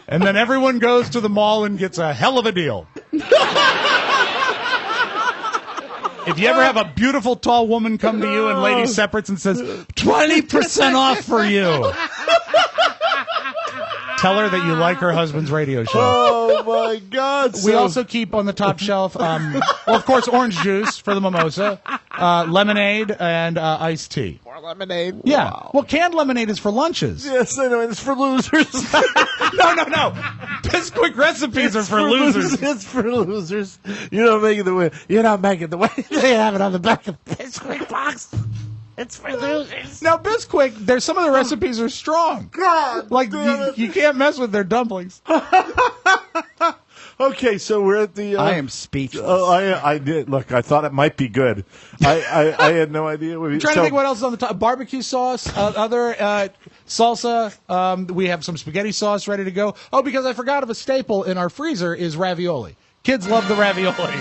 Speaker 3: And then everyone goes to the mall and gets a hell of a deal. If you ever have a beautiful tall woman come to you in Lady Separates and says, 20% off for you. Tell her that you like her husband's radio show.
Speaker 8: Oh, my God.
Speaker 3: We also keep on the top shelf, well, of course, orange juice for the mimosa, lemonade, and iced tea.
Speaker 8: More lemonade?
Speaker 3: Yeah.
Speaker 8: Wow.
Speaker 3: Well, canned lemonade is for lunches.
Speaker 8: Yes, I know. It's for losers.
Speaker 3: No. Bisquick recipes are for losers.
Speaker 8: It's for losers. You're not making the way. You're not making the way. They have it on the back of the Bisquick box. It's for losers.
Speaker 3: Now, Bisquick, there's some of the recipes are strong.
Speaker 8: God,
Speaker 3: like you can't mess with their dumplings.
Speaker 8: Okay, so we're at the.
Speaker 4: I am speechless.
Speaker 8: Oh, I did. Look, I thought it might be good. I had no idea.
Speaker 3: I'm trying to think what else is on the top. Barbecue sauce, other salsa. We have some spaghetti sauce ready to go. Oh, because I forgot of a staple in our freezer is ravioli. Kids love the ravioli.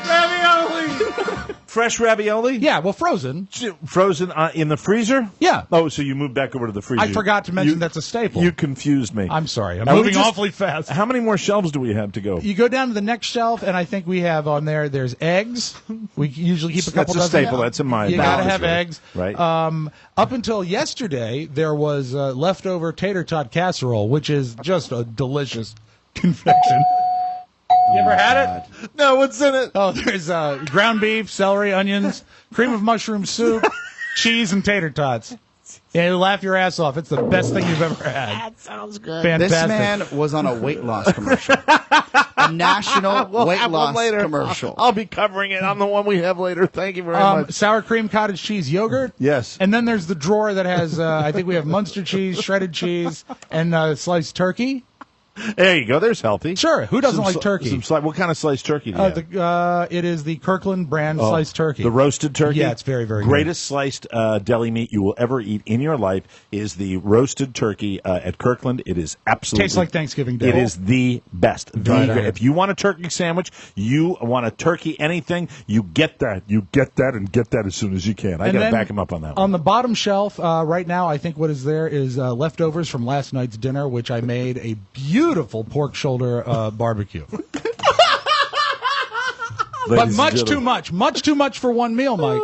Speaker 8: Ravioli. Fresh ravioli?
Speaker 3: Yeah, well, frozen.
Speaker 8: Frozen in the freezer?
Speaker 3: Yeah.
Speaker 8: Oh, so you moved back over to the freezer.
Speaker 3: I forgot to mention that's a staple.
Speaker 8: You confused me.
Speaker 3: I'm sorry. I'm
Speaker 8: Are we
Speaker 3: moving
Speaker 8: just-
Speaker 3: awfully fast.
Speaker 8: How many more shelves do we have to go?
Speaker 3: You go down to the next shelf, and I think we have on there's eggs. We usually keep a couple
Speaker 8: That's a
Speaker 3: dozen.
Speaker 8: staple. That's in my
Speaker 3: You got to
Speaker 8: balance,
Speaker 3: have
Speaker 8: right?
Speaker 3: eggs.
Speaker 8: Right.
Speaker 3: Up until yesterday, there was leftover tater tot casserole, which is just a delicious confection. You ever had it?
Speaker 8: No, what's in it?
Speaker 3: Oh, there's ground beef, celery, onions, cream of mushroom soup, cheese, and tater tots. Yeah, you'll laugh your ass off. It's the best thing you've ever had.
Speaker 8: That sounds good.
Speaker 3: Fantastic.
Speaker 4: This man was on a weight loss commercial. a national
Speaker 8: We'll
Speaker 4: weight
Speaker 8: have one
Speaker 4: loss
Speaker 8: later.
Speaker 4: commercial.
Speaker 8: I'll be covering it on the one we have later. Thank you very much.
Speaker 3: Sour cream cottage cheese yogurt.
Speaker 8: Yes.
Speaker 3: And then there's the drawer that has, I think we have Munster cheese, shredded cheese, and sliced turkey.
Speaker 8: There you go. There's healthy.
Speaker 3: Sure. Who doesn't like turkey?
Speaker 8: What kind of sliced turkey do you have?
Speaker 3: It is the Kirkland brand sliced turkey.
Speaker 8: The roasted turkey?
Speaker 3: Yeah, it's very, very
Speaker 8: Greatest sliced deli meat you will ever eat in your life is the roasted turkey at Kirkland. It is absolutely...
Speaker 3: Tastes like Thanksgiving Day.
Speaker 8: It is the best. If you want a turkey sandwich, you want a turkey anything, you get that. You get that and get that as soon as you can. I got to back him up on that one.
Speaker 3: On the bottom shelf, right now, I think what is there is leftovers from last night's dinner, which I made a beautiful pork shoulder barbecue. But much too much for one meal, Mike.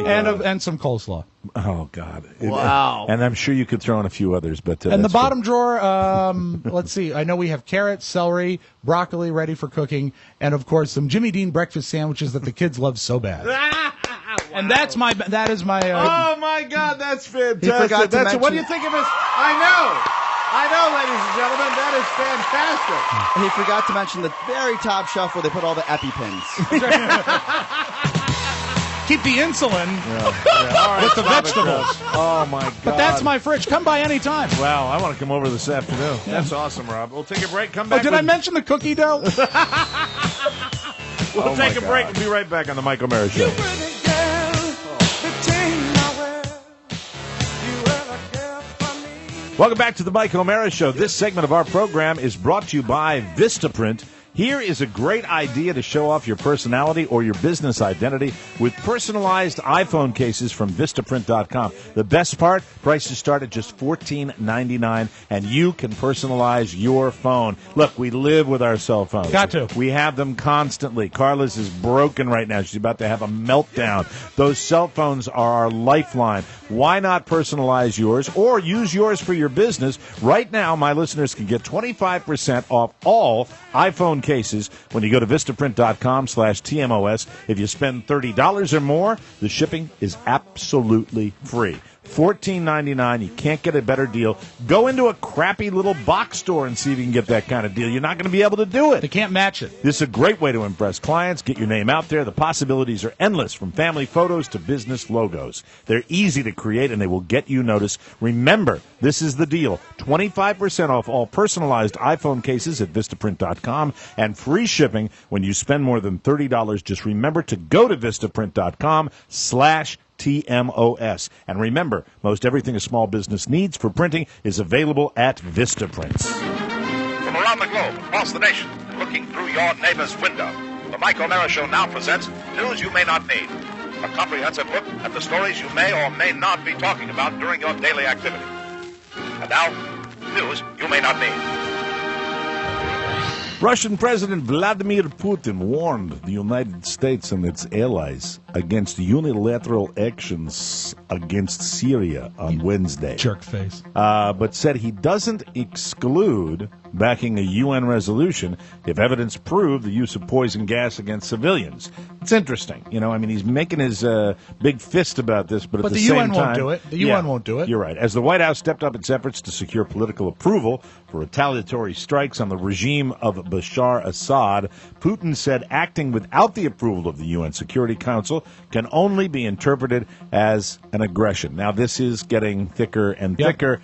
Speaker 3: And some coleslaw.
Speaker 8: Oh God!
Speaker 4: Wow!
Speaker 8: And I'm sure you could throw in a few others, but
Speaker 3: and the bottom drawer. Let's see. I know we have carrots, celery, broccoli ready for cooking, and of course some Jimmy Dean breakfast sandwiches that the kids love so bad. And that is my.
Speaker 8: Oh my God! That's fantastic.
Speaker 4: He forgot to mention,
Speaker 8: what do you think of this? I know, ladies and gentlemen, that is fantastic.
Speaker 4: He forgot to mention the very top shelf where they put all the EpiPens.
Speaker 3: Keep the insulin
Speaker 8: Right,
Speaker 3: with the vegetables.
Speaker 8: Oh, my God.
Speaker 3: But that's my fridge. Come by anytime.
Speaker 8: Wow, I want to come over this afternoon. Yeah. That's awesome, Rob. We'll take a break. Come back.
Speaker 3: Did I mention the cookie dough?
Speaker 8: We'll take a break and be right back on the Mike O'Mara Show. Welcome back to the Mike O'Mara Show. This segment of our program is brought to you by Vistaprint. Here is a great idea to show off your personality or your business identity with personalized iPhone cases from Vistaprint.com. The best part, prices start at just $14.99, and you can personalize your phone. Look, we live with our cell phones.
Speaker 3: Got to.
Speaker 8: We have them constantly. Carla's is broken right now. She's about to have a meltdown. Those cell phones are our lifeline. Why not personalize yours or use yours for your business? Right now, my listeners can get 25% off all iPhone cases when you go to Vistaprint.com/TMOS. If you spend $30 or more, the shipping is absolutely free. $14.99. You can't get a better deal. Go into a crappy little box store and see if you can get that kind of deal. You're not going to be able to do it.
Speaker 3: They can't match it.
Speaker 8: This is a great way to impress clients, get your name out there. The possibilities are endless, from family photos to business logos. They're easy to create, and they will get you noticed. Remember, this is the deal. 25% off all personalized iPhone cases at Vistaprint.com and free shipping when you spend more than $30. Just remember to go to Vistaprint.com/TMOS. And remember, most everything a small business needs for printing is available at Vistaprint.
Speaker 9: From around the globe, across the nation, and looking through your neighbor's window, the Mike O'Mara Show now presents news you may not need. A comprehensive look at the stories you may or may not be talking about during your daily activity. And now, news you may not need.
Speaker 8: Russian President Vladimir Putin warned the United States and its allies against unilateral actions against Syria on Wednesday.
Speaker 3: Jerk face.
Speaker 8: But said he doesn't exclude backing a UN resolution if evidence proved the use of poison gas against civilians. It's interesting. You know, I mean, he's making his big fist about this, but at the same time...
Speaker 3: But the UN won't do it. The UN won't do it.
Speaker 8: You're right. As the White House stepped up its efforts to secure political approval for retaliatory strikes on the regime of Bashar Assad, Putin said acting without the approval of the UN Security Council can only be interpreted as an aggression. Now, this is getting thicker and thicker.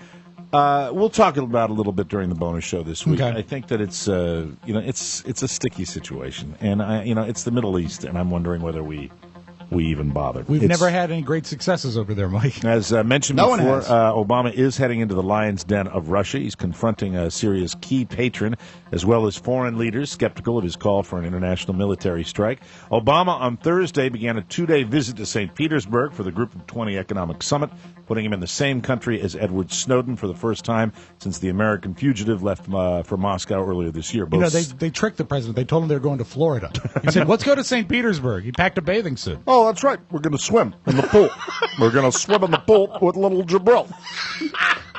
Speaker 8: We'll talk about it a little bit during the bonus show this week.
Speaker 3: Okay.
Speaker 8: I think that it's it's a sticky situation, and it's the Middle East, and I'm wondering whether we even bother.
Speaker 3: We've never had any great successes over there, Mike.
Speaker 8: As mentioned before, Obama is heading into the lion's den of Russia. He's confronting Syria's key patron, as well as foreign leaders skeptical of his call for an international military strike. Obama on Thursday began a 2-day visit to St. Petersburg for the Group of 20 Economic Summit, putting him in the same country as Edward Snowden for the first time since the American fugitive left for Moscow earlier this year.
Speaker 3: They tricked the president. They told him they were going to Florida. He said, let's go to St. Petersburg. He packed a bathing suit.
Speaker 8: Oh, that's right. We're going to swim in the pool. We're going to swim in the pool with little Jabril.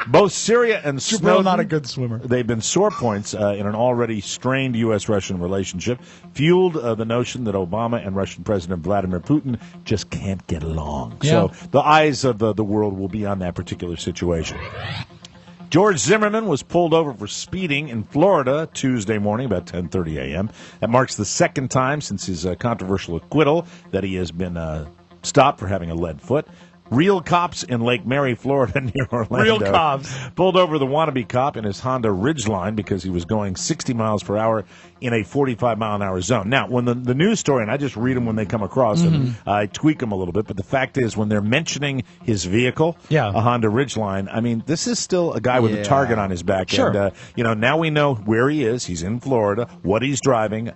Speaker 8: Both Syria and Snowden,
Speaker 3: not a good swimmer.
Speaker 8: They've been sore points in an already strained U.S.-Russian relationship, fueled the notion that Obama and Russian President Vladimir Putin just can't get along.
Speaker 3: Yeah.
Speaker 8: So the eyes of the world will be on that particular situation. George Zimmerman was pulled over for speeding in Florida Tuesday morning about 10:30 a.m. That marks the second time since his controversial acquittal that he has been stopped for having a lead foot. Real cops in Lake Mary, Florida, near Orlando.
Speaker 3: Real cops.
Speaker 8: Pulled over the wannabe cop in his Honda Ridgeline because he was going 60 miles per hour in a 45-mile-an-hour zone. Now, when the news story, and I just read them when they come across, and I tweak them a little bit, but the fact is when they're mentioning his vehicle, a Honda Ridgeline, I mean, this is still a guy with a target on his back.
Speaker 3: Sure.
Speaker 8: And, now we know where he is. He's in Florida, what he's driving.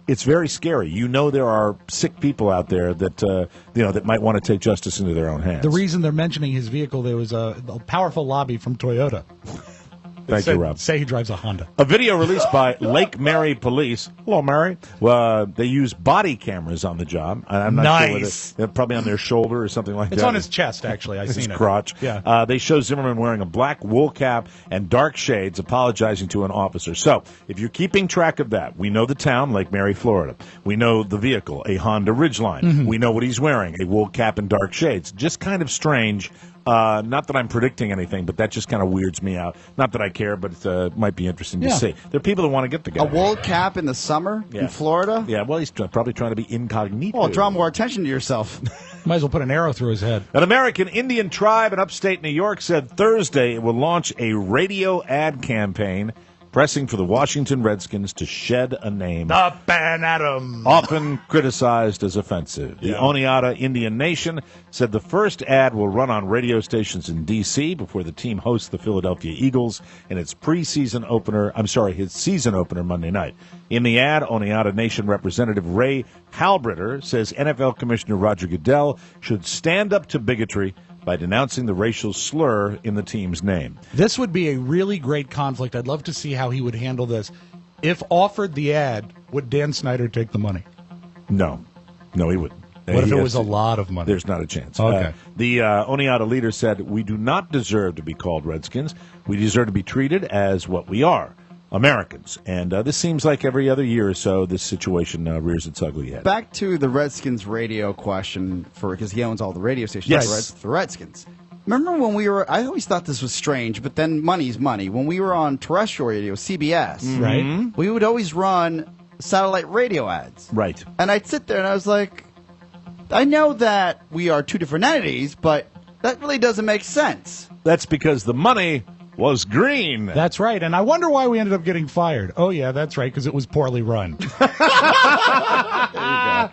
Speaker 8: It's very scary. You know there are sick people out there that that might want to take justice into their own hands.
Speaker 3: The reason they're mentioning his vehicle, there was a powerful lobby from Toyota.
Speaker 8: Thank you, Rob.
Speaker 3: Say he drives a Honda.
Speaker 8: A video released by Lake Mary Police. Hello, Mary. They use body cameras on the job. I'm not sure whether they're probably on their shoulder or something like that.
Speaker 3: It's on his chest, actually. I've seen it.
Speaker 8: His crotch.
Speaker 3: Yeah.
Speaker 8: They show Zimmerman wearing a black wool cap and dark shades, apologizing to an officer. So, if you're keeping track of that, we know the town, Lake Mary, Florida. We know the vehicle, a Honda Ridgeline. We know what he's wearing, a wool cap and dark shades. Just kind of strange. Not that I'm predicting anything, but that just kind of weirds me out. Not that I care, but it might be interesting to see. There are people that want to get together.
Speaker 4: A wool cap in the summer in Florida?
Speaker 8: Yeah, well, he's probably trying to be incognito.
Speaker 4: Well, draw more attention to yourself.
Speaker 3: Might as well put an arrow through his head.
Speaker 8: An American Indian tribe in upstate New York said Thursday it will launch a radio ad campaign pressing for the Washington Redskins to shed a name.
Speaker 3: The Pan Adam.
Speaker 8: Often criticized as offensive. The Oneida Indian Nation said the first ad will run on radio stations in D.C. before the team hosts the Philadelphia Eagles in its season opener Monday night. In the ad, Oneida Nation Representative Ray Halbritter says NFL Commissioner Roger Goodell should stand up to bigotry by denouncing the racial slur in the team's name.
Speaker 3: This would be a really great conflict. I'd love to see how he would handle this. If offered the ad, would Dan Snyder take the money?
Speaker 8: No, he wouldn't.
Speaker 3: What if it was a lot of money?
Speaker 8: There's not a chance.
Speaker 3: Okay.
Speaker 8: The Oneida leader said, "We do not deserve to be called Redskins. We deserve to be treated as what we are, Americans." And this seems like every other year or so, this situation rears its ugly head.
Speaker 4: Back to the Redskins radio question, because he owns all the radio stations.
Speaker 8: Yes.
Speaker 4: The Redskins. Remember when we were, I always thought this was strange, but then money's money. When we were on terrestrial radio, CBS,
Speaker 3: right?
Speaker 4: We would always run satellite radio ads.
Speaker 8: Right.
Speaker 4: And I'd sit there and I was like, I know that we are two different entities, but that really doesn't make sense.
Speaker 8: That's because the money was green.
Speaker 3: That's right. And I wonder why we ended up getting fired. Oh, yeah, that's right, because it was poorly run.
Speaker 8: There you go.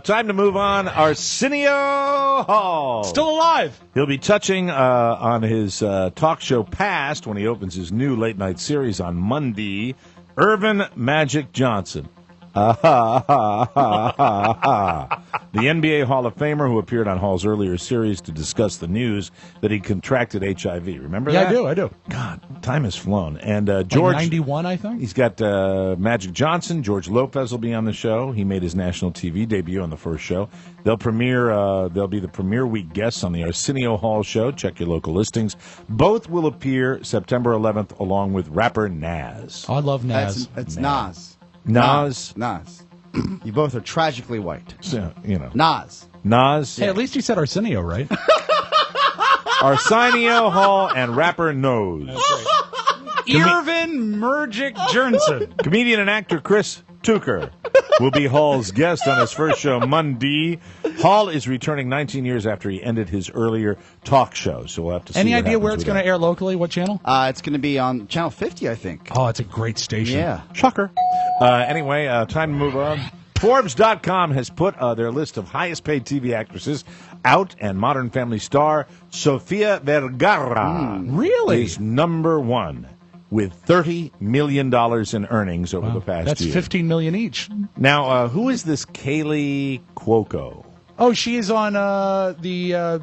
Speaker 8: Time to move on. Arsenio Hall.
Speaker 3: Still alive.
Speaker 8: He'll be touching on his talk show past when he opens his new late-night series on Monday. Irvin Magic Johnson. The NBA Hall of Famer who appeared on Hall's earlier series to discuss the news that he contracted HIV. Remember that?
Speaker 3: Yeah, I do.
Speaker 8: God, time has flown. And George...
Speaker 3: Like 91, I think?
Speaker 8: He's got Magic Johnson. George Lopez will be on the show. He made his national TV debut on the first show. They'll be the premiere week guests on the Arsenio Hall show. Check your local listings. Both will appear September 11th along with rapper Nas.
Speaker 3: Oh, I love Nas.
Speaker 4: It's Nas.
Speaker 8: Nas.
Speaker 4: You both are tragically white.
Speaker 8: So,
Speaker 4: Nas.
Speaker 3: Hey, at least you said Arsenio, right?
Speaker 8: Arsenio Hall and rapper Nose.
Speaker 3: Irvin Magic Johnson.
Speaker 8: Comedian and actor Chris Tucker will be Hall's guest on his first show Monday. Hall is returning 19 years after he ended his earlier talk show, so we'll have to see.
Speaker 3: Any idea where it's going to air locally? What channel?
Speaker 4: It's going to be on Channel 50, I think.
Speaker 3: Oh, it's a great station.
Speaker 4: Yeah.
Speaker 8: Shocker. Anyway, time to move on. Forbes.com has put their list of highest-paid TV actresses out, and Modern Family star Sofia Vergara
Speaker 3: really
Speaker 8: is number one with $30 million in earnings over the past
Speaker 3: year. That's $15 million each.
Speaker 8: Now, who is this Kaylee Cuoco?
Speaker 3: Oh, she is on the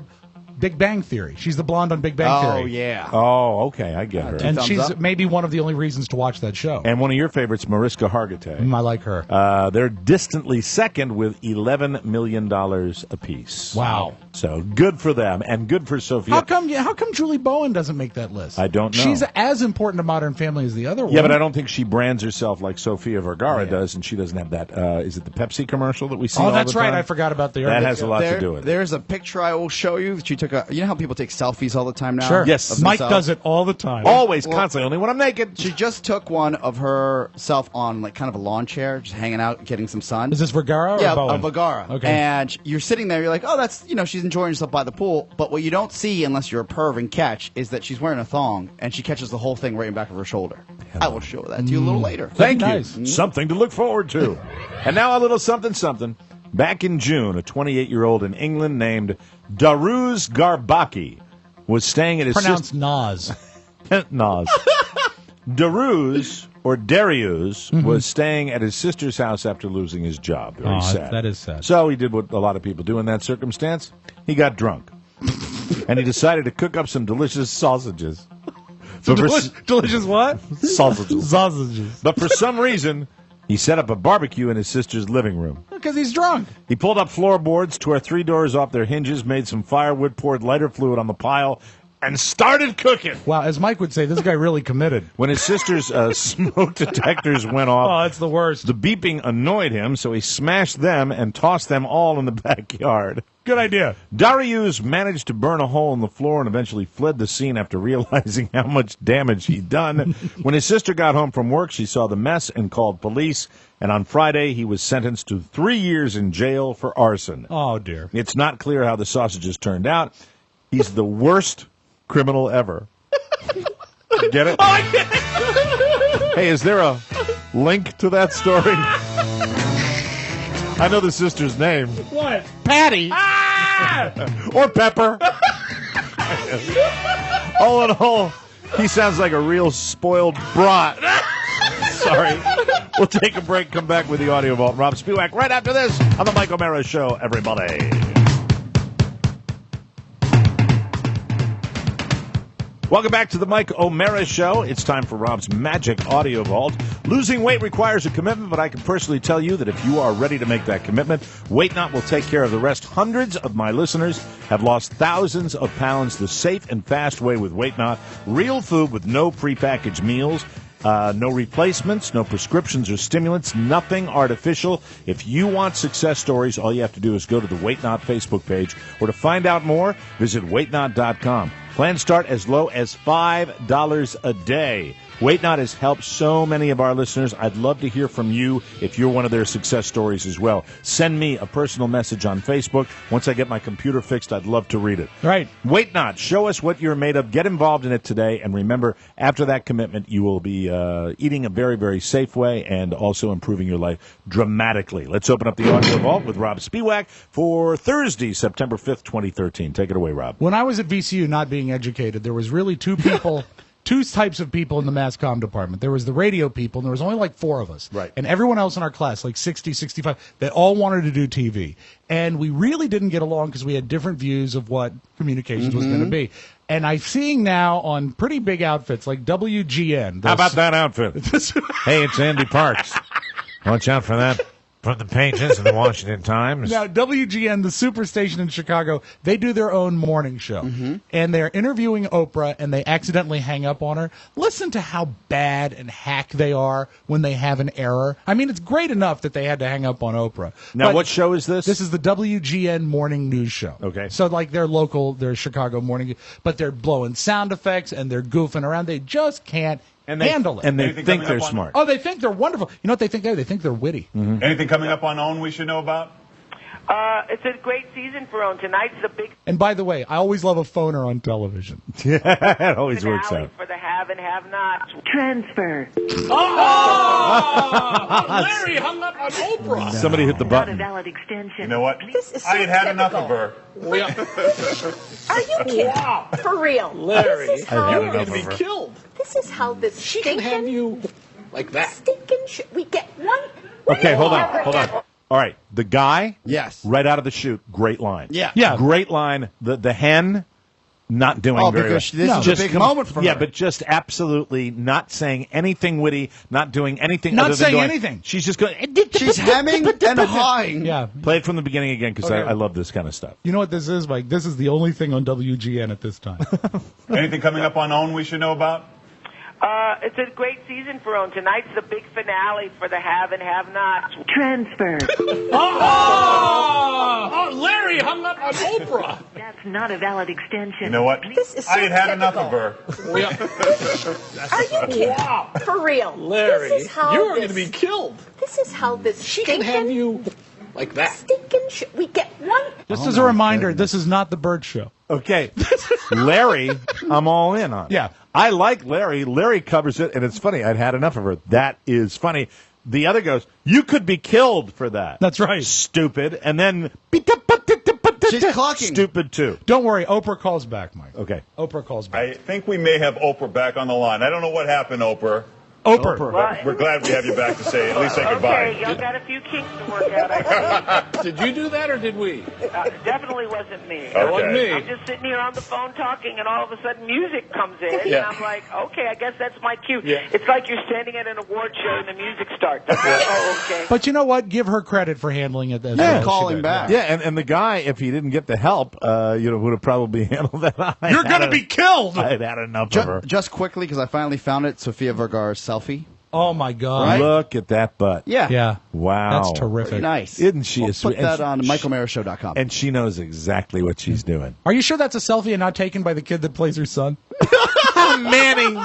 Speaker 3: Big Bang Theory. She's the blonde on Big Bang Theory.
Speaker 4: Oh, yeah.
Speaker 8: Oh, okay. I get her.
Speaker 3: And she's maybe one of the only reasons to watch that show.
Speaker 8: And one of your favorites, Mariska Hargitay.
Speaker 3: I like her.
Speaker 8: They're distantly second with $11 million apiece.
Speaker 3: Wow.
Speaker 8: So good for them and good for Sophia.
Speaker 3: How come Julie Bowen doesn't make that list?
Speaker 8: I don't know.
Speaker 3: She's as important to Modern Family as the other one.
Speaker 8: Yeah, but I don't think she brands herself like Sofia Vergara does, and she doesn't have that. Is it the Pepsi commercial that we see all the time?
Speaker 3: Oh, that's right. I forgot about the
Speaker 8: That has a lot to do with it.
Speaker 4: There's a picture I will show you that she took you know how people take selfies all the time now?
Speaker 3: Sure.
Speaker 8: Yes.
Speaker 3: Mike does it all the time.
Speaker 8: Always, constantly, only when I'm naked.
Speaker 4: She just took one of herself on like kind of a lawn chair, just hanging out, getting some sun.
Speaker 3: Is this Vergara or
Speaker 4: Yeah,
Speaker 3: Bowen?
Speaker 4: Vergara.
Speaker 3: Okay.
Speaker 4: And you're sitting there, you're like, oh, that's, she's enjoying herself by the pool. But what you don't see, unless you're a perv and catch, is that she's wearing a thong, and she catches the whole thing right in the back of her shoulder. I will show that to you a little later.
Speaker 8: Thank you.
Speaker 3: Nice.
Speaker 8: Something to look forward to. And now a little something. Back in June, a 28-year-old in England named Daruz Garbaki was staying at his
Speaker 3: Pronounced Nas.
Speaker 8: Nas. Daruz, or Darius, was staying at his sister's house after losing his job. Very sad.
Speaker 3: That is sad.
Speaker 8: So he did what a lot of people do in that circumstance. He got drunk. And he decided to cook up some delicious sausages.
Speaker 3: Delicious what?
Speaker 8: Sausages.
Speaker 3: Sausages.
Speaker 8: But for some reason, he set up a barbecue in his sister's living room.
Speaker 3: Because he's drunk.
Speaker 8: He pulled up floorboards, tore 3 doors off their hinges, made some firewood, poured lighter fluid on the pile, and started cooking.
Speaker 3: Wow, as Mike would say, this guy really committed.
Speaker 8: When his sister's smoke detectors went off,
Speaker 3: Oh, that's the worst.
Speaker 8: the beeping annoyed him, so he smashed them and tossed them all in the backyard.
Speaker 3: Good idea.
Speaker 8: Darius managed to burn a hole in the floor and eventually fled the scene after realizing how much damage he'd done. When his sister got home from work, she saw the mess and called police. And on Friday, he was sentenced to 3 years in jail for arson.
Speaker 3: Oh, dear.
Speaker 8: It's not clear how the sausages turned out. He's the worst criminal ever. Get it?
Speaker 3: Oh, I get it.
Speaker 8: Hey, is there a link to that story? I know the sister's name.
Speaker 3: What? Patty.
Speaker 8: Or Pepper. All in all, he sounds like a real spoiled brat. Sorry. We'll take a break, come back with the Audio Vault. Rob Spiwak right after this on the Mike O'Mara Show, everybody. Welcome back to the Mike O'Mara Show. It's time for Rob's Magic Audio Vault. Losing weight requires a commitment, but I can personally tell you that if you are ready to make that commitment, Weight Not will take care of the rest. Hundreds of my listeners have lost thousands of pounds the safe and fast way with Weight Not. Real food with no prepackaged meals. No replacements, no prescriptions or stimulants, nothing artificial. If you want success stories, all you have to do is go to the Weight Not Facebook page, or to find out more, visit weightnot.com. Plans start as low as $5 a day. Weight Not has helped so many of our listeners. I'd love to hear from you if you're one of their success stories as well. Send me a personal message on Facebook. Once I get my computer fixed, I'd love to read it.
Speaker 3: Right.
Speaker 8: Weight Not. Show us what you're made of. Get involved in it today. And remember, after that commitment, you will be eating a very, very safe way and also improving your life dramatically. Let's open up the Audio Vault with Rob Spiwak for Thursday, September 5th, 2013. Take it away, Rob.
Speaker 3: When I was at VCU not being educated, there was really two types of people in the mass comm department. There was the radio people, and there was only like 4 of us.
Speaker 8: Right.
Speaker 3: And everyone else in our class, like 60, 65, they all wanted to do TV. And we really didn't get along because we had different views of what communications was going to be. And I'm seeing now on pretty big outfits like WGN.
Speaker 8: How about that outfit? Hey, it's Andy Parks. Watch out for that. From the pages of the Washington Times.
Speaker 3: Now, WGN, the superstation in Chicago, they do their own morning show. And they're interviewing Oprah, and they accidentally hang up on her. Listen to how bad and hack they are when they have an error. I mean, it's great enough that they had to hang up on Oprah.
Speaker 8: Now,
Speaker 3: But
Speaker 8: what show is this?
Speaker 3: This is the WGN morning news show.
Speaker 8: Okay.
Speaker 3: So, like, they're local, they're Chicago morning, but they're blowing sound effects, and they're goofing around. They just can't handle it.
Speaker 8: And they think they're smart.
Speaker 3: Oh, they think they're wonderful. You know what they think? They think they're witty.
Speaker 14: Anything coming up on OWN we should know about?
Speaker 15: It's a great season for OWN. Tonight's the big
Speaker 3: And by the way, I always love a phoner on television.
Speaker 8: It always works
Speaker 15: finale
Speaker 8: out.
Speaker 15: for the have and have-nots. Transfer.
Speaker 10: Larry hung up on Oprah.
Speaker 8: Somebody hit the
Speaker 15: Not a
Speaker 8: button.
Speaker 15: valid extension.
Speaker 14: You know what?
Speaker 15: This is so
Speaker 14: I had had enough
Speaker 15: typical.
Speaker 14: of her.
Speaker 16: Are you kidding?
Speaker 10: Wow.
Speaker 16: For real?
Speaker 10: Larry,
Speaker 16: This is how,
Speaker 10: you're going to be killed.
Speaker 16: this is how this
Speaker 10: She can have you like that.
Speaker 16: stinking we get one.
Speaker 8: Okay, hold on. All right, the guy,
Speaker 4: Yes.
Speaker 8: right out of the chute, great line.
Speaker 4: Yeah.
Speaker 8: Great line. The hen, not doing
Speaker 4: Oh,
Speaker 8: very well.
Speaker 4: because this is a big moment for her.
Speaker 8: Yeah, but just absolutely not saying anything witty, not doing anything
Speaker 3: Not
Speaker 8: other than
Speaker 3: saying
Speaker 8: going,
Speaker 3: anything.
Speaker 8: She's just going,
Speaker 4: She's hemming and hawing.
Speaker 3: Yeah.
Speaker 8: play it from the beginning again because I love this kind of stuff.
Speaker 3: You know what this is, Mike? This is the only thing on WGN at this time.
Speaker 14: Anything coming up on OWN we should know about?
Speaker 15: It's a great season for OWN. Tonight's the big finale for the have and have-nots. Transfer.
Speaker 10: Oh, Larry hung up on Oprah.
Speaker 15: That's not a valid extension.
Speaker 14: You know what?
Speaker 16: This is so
Speaker 14: I had had enough
Speaker 16: typical.
Speaker 14: of her.
Speaker 16: Are you kidding?
Speaker 10: Wow.
Speaker 16: For real.
Speaker 10: Larry,
Speaker 16: This is how
Speaker 10: you are
Speaker 16: this-
Speaker 10: going to be killed.
Speaker 16: This is how this
Speaker 10: She can have you like that.
Speaker 16: stinking we get one.
Speaker 3: Just as a reminder, this is not the Bird Show.
Speaker 8: Okay, Larry, I'm all in on.
Speaker 3: Yeah.
Speaker 8: I like Larry. Larry covers it, and it's funny. I'd had enough of her. That is funny. The other goes, you could be killed for that.
Speaker 3: That's right.
Speaker 8: Stupid. And then
Speaker 4: She's clocking.
Speaker 8: stupid too.
Speaker 3: Don't worry, Oprah calls back, Mike.
Speaker 8: Okay.
Speaker 3: Oprah calls back.
Speaker 14: I think we may have Oprah back on the line. I don't know what happened, Oprah.
Speaker 3: Oprah.
Speaker 14: But we're glad we have you back to say at least say goodbye.
Speaker 15: Okay, y'all got a few kinks to work out, I think.
Speaker 10: Did you do that or did we?
Speaker 15: Definitely wasn't me.
Speaker 14: Okay.
Speaker 10: Wasn't me.
Speaker 15: I'm just sitting here on the phone talking, and all of a sudden music comes in, and
Speaker 10: Yeah.
Speaker 15: I'm like, okay, I guess that's my cue.
Speaker 10: Yeah.
Speaker 15: It's like you're standing at an award show and the music starts. I'm like, oh, okay.
Speaker 3: But you know what? Give her credit for handling it. As
Speaker 8: Yeah.
Speaker 3: well as she
Speaker 4: Calling
Speaker 3: did.
Speaker 4: back.
Speaker 8: Yeah, and the guy, if he didn't get the help, would have probably handled that.
Speaker 3: You're going to be killed.
Speaker 8: I'd had enough of her.
Speaker 4: Just quickly, because I finally found it, Sofia Vergara's selfie.
Speaker 3: Oh, my God.
Speaker 4: Right?
Speaker 8: Look at that butt.
Speaker 4: Yeah.
Speaker 3: Yeah.
Speaker 8: Wow.
Speaker 3: That's terrific.
Speaker 4: Pretty nice.
Speaker 8: Isn't she
Speaker 4: We'll
Speaker 8: a sweet?
Speaker 4: put that on michaelmarashow.com.
Speaker 8: And she knows exactly what she's doing.
Speaker 3: Are you sure that's a selfie and not taken by the kid that plays her son?
Speaker 8: Manny.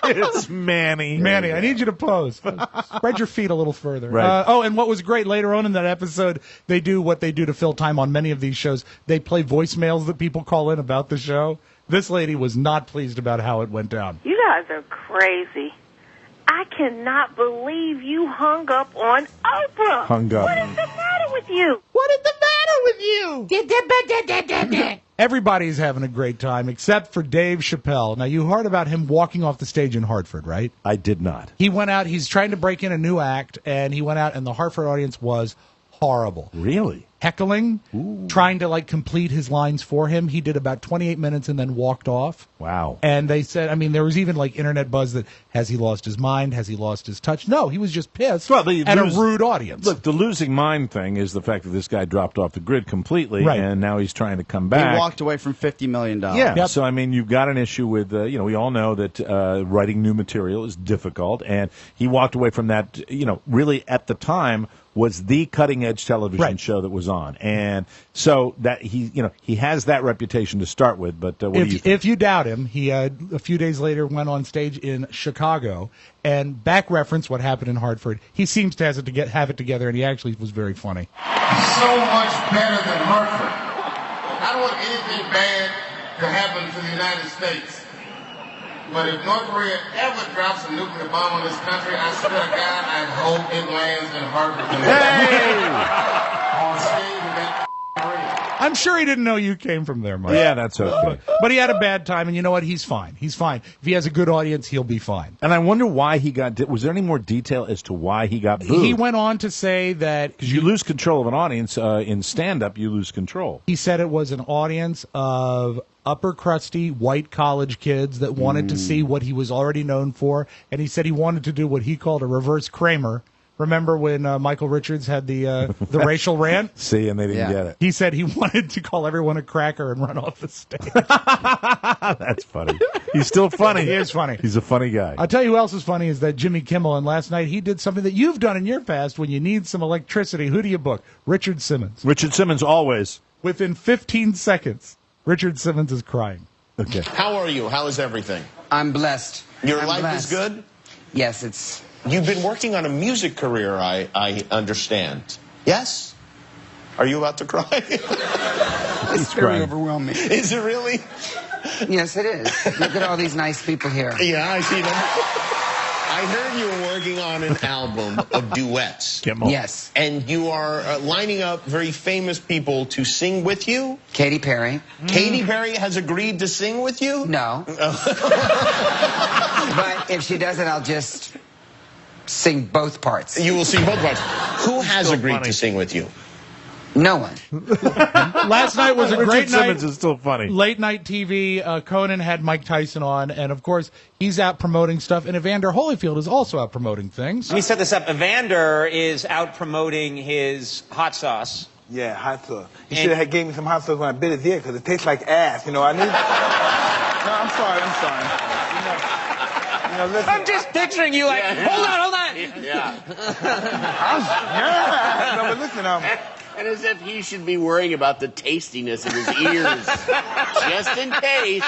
Speaker 8: It's Manny.
Speaker 3: Manny, I need you to pose. Spread your feet a little further.
Speaker 8: Right.
Speaker 3: And what was great later on in that episode, they do what they do to fill time on many of these shows. They play voicemails that people call in about the show. This lady was not pleased about how it went down.
Speaker 15: You guys are crazy. I cannot believe you hung up on Oprah.
Speaker 8: Hung up.
Speaker 15: What is the matter with you?
Speaker 3: What is the matter with you? Everybody's having a great time except for Dave Chappelle. Now, you heard about him walking off the stage in Hartford, right?
Speaker 8: I did not.
Speaker 3: He went out, he's trying to break in a new act, and he went out, and the Hartford audience was horrible.
Speaker 8: Really?
Speaker 3: Heckling, trying to complete his lines for him. He did about 28 minutes and then walked off.
Speaker 8: Wow.
Speaker 3: And they said, there was even internet buzz that, has he lost his mind? Has he lost his touch? No, he was just pissed at a rude audience.
Speaker 8: Look, the losing mind thing is the fact that this guy dropped off the grid completely,
Speaker 3: Right.
Speaker 8: and now he's trying to come back.
Speaker 4: He walked away from $50 million.
Speaker 8: Yeah,
Speaker 3: Yep.
Speaker 8: so you've got an issue with, we all know that writing new material is difficult, and he walked away from that, really at the time was the cutting edge television
Speaker 3: Right.
Speaker 8: show that was on. And so that he has that reputation to start with, but what do you think?
Speaker 3: If you doubt him, he a few days later went on stage in Chicago and back referenced what happened in Hartford. He seems to have it together, and he actually was very funny.
Speaker 17: So much better than Hartford. I don't want anything bad to happen to the United States. But if North Korea ever drops a nuclear bomb on this country, I swear to God, I hope it lands in Hartford. On stage with that radio.
Speaker 3: I'm sure he didn't know you came from there, Mike.
Speaker 8: Yeah, that's okay.
Speaker 3: But he had a bad time, and you know what? He's fine. He's fine. If he has a good audience, he'll be fine.
Speaker 8: And I wonder why he got. Was there any more detail as to why he got booed?
Speaker 3: He went on to say that
Speaker 8: because you lose control of an audience in stand-up, you lose control.
Speaker 3: he said it was an audience of upper crusty white college kids that wanted to see what he was already known for, and he said he wanted to do what he called a reverse Kramer. Remember when Michael Richards had the racial rant?
Speaker 8: See, and they didn't get it.
Speaker 3: He said he wanted to call everyone a cracker and run off the stage.
Speaker 8: That's funny. He's still funny.
Speaker 3: He is funny.
Speaker 8: He's a funny guy.
Speaker 3: I'll tell you who else is funny is that Jimmy Kimmel, and last night he did something that you've done in your past when you need some electricity. Who do you book? Richard Simmons.
Speaker 8: Richard Simmons always.
Speaker 3: Within 15 seconds, Richard Simmons is crying.
Speaker 8: Okay.
Speaker 18: How are you? How is everything?
Speaker 19: I'm blessed.
Speaker 18: Your
Speaker 19: I'm
Speaker 18: life
Speaker 19: blessed.
Speaker 18: is good?
Speaker 19: Yes, it's...
Speaker 18: You've been working on a music career, I understand. Yes? Are you about to cry?
Speaker 19: It's very overwhelming.
Speaker 18: Is it really?
Speaker 19: Yes, it is. Look at all these nice people here.
Speaker 18: Yeah, I see them. I heard you were working on an album of duets.
Speaker 8: Kimmel.
Speaker 19: Yes.
Speaker 18: And you are lining up very famous people to sing with you.
Speaker 19: Katy Perry.
Speaker 18: Katy Perry has agreed to sing with you?
Speaker 19: No. But if she does it, I'll just sing both parts.
Speaker 18: You will sing both parts. Who has
Speaker 8: So
Speaker 18: agreed
Speaker 8: funny.
Speaker 18: to sing with you?
Speaker 19: No one.
Speaker 3: Last night was a
Speaker 8: Richard
Speaker 3: great night.
Speaker 8: Simmons is still funny.
Speaker 3: Late night TV. Conan had Mike Tyson on, and of course he's out promoting stuff. And Evander Holyfield is also out promoting things.
Speaker 20: Let me set this up. Evander is out promoting his hot sauce.
Speaker 21: Yeah, hot sauce. You should have gave me some hot sauce when I bit his ear because it tastes like ass. You know, I need. No, I'm sorry. listen.
Speaker 20: I'm just picturing you like, hold on.
Speaker 21: Yeah. No, but listen,
Speaker 5: And as if he should be worrying about the tastiness of his ears. Just in case.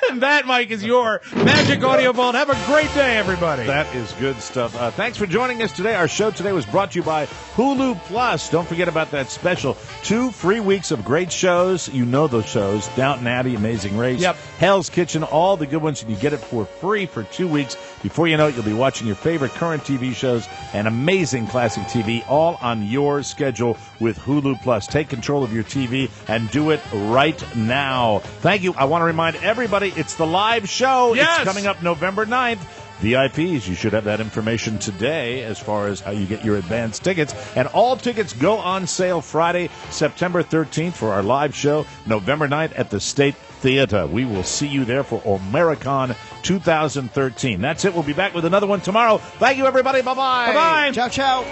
Speaker 3: And that, Mike, is your Magic Audio Vault. Have a great day, everybody.
Speaker 8: That is good stuff. Thanks for joining us today. Our show today was brought to you by Hulu Plus. Don't forget about that special. 2 free weeks of great shows. You know those shows. Downton Abbey, Amazing Race, Hell's Kitchen, all the good ones. And you get it for free for 2 weeks. Before you know it, you'll be watching your favorite current TV shows and amazing classic TV, all on your schedule with Hulu Plus. Take control of your TV and do it right now. Thank you. I want to remind everybody, it's the live show.
Speaker 3: Yes!
Speaker 8: It's coming up November 9th. VIPs, you should have that information today as far as how you get your advance tickets. And all tickets go on sale Friday, September 13th for our live show, November 9th at the State Theater. We will see you there for Omericon 2013. That's it. We'll be back with another one tomorrow. Thank you, everybody. Bye-bye.
Speaker 3: Bye-bye.
Speaker 4: Ciao, ciao.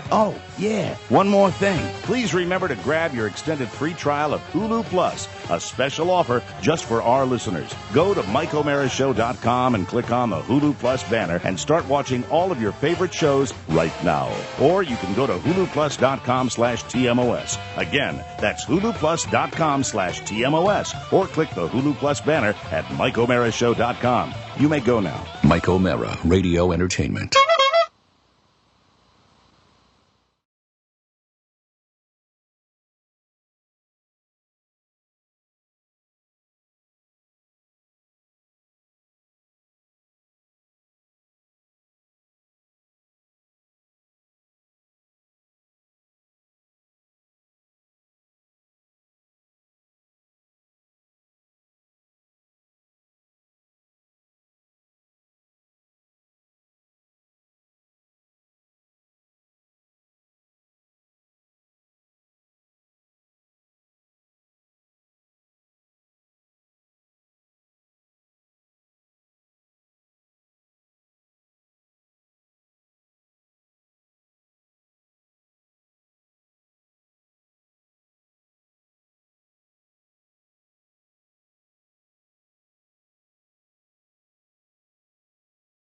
Speaker 4: Oh, yeah, one more thing. Please remember to grab your extended free trial of Hulu Plus, a special offer just for our listeners. Go to MikeO'MaraShow.com and click on the Hulu Plus banner and start watching all of your favorite shows right now. Or you can go to HuluPlus.com/TMOS. Again, that's HuluPlus.com/TMOS. Or click the Hulu Plus banner at MikeO'MaraShow.com. You may go now.
Speaker 1: Mike O'Mara, Radio Entertainment.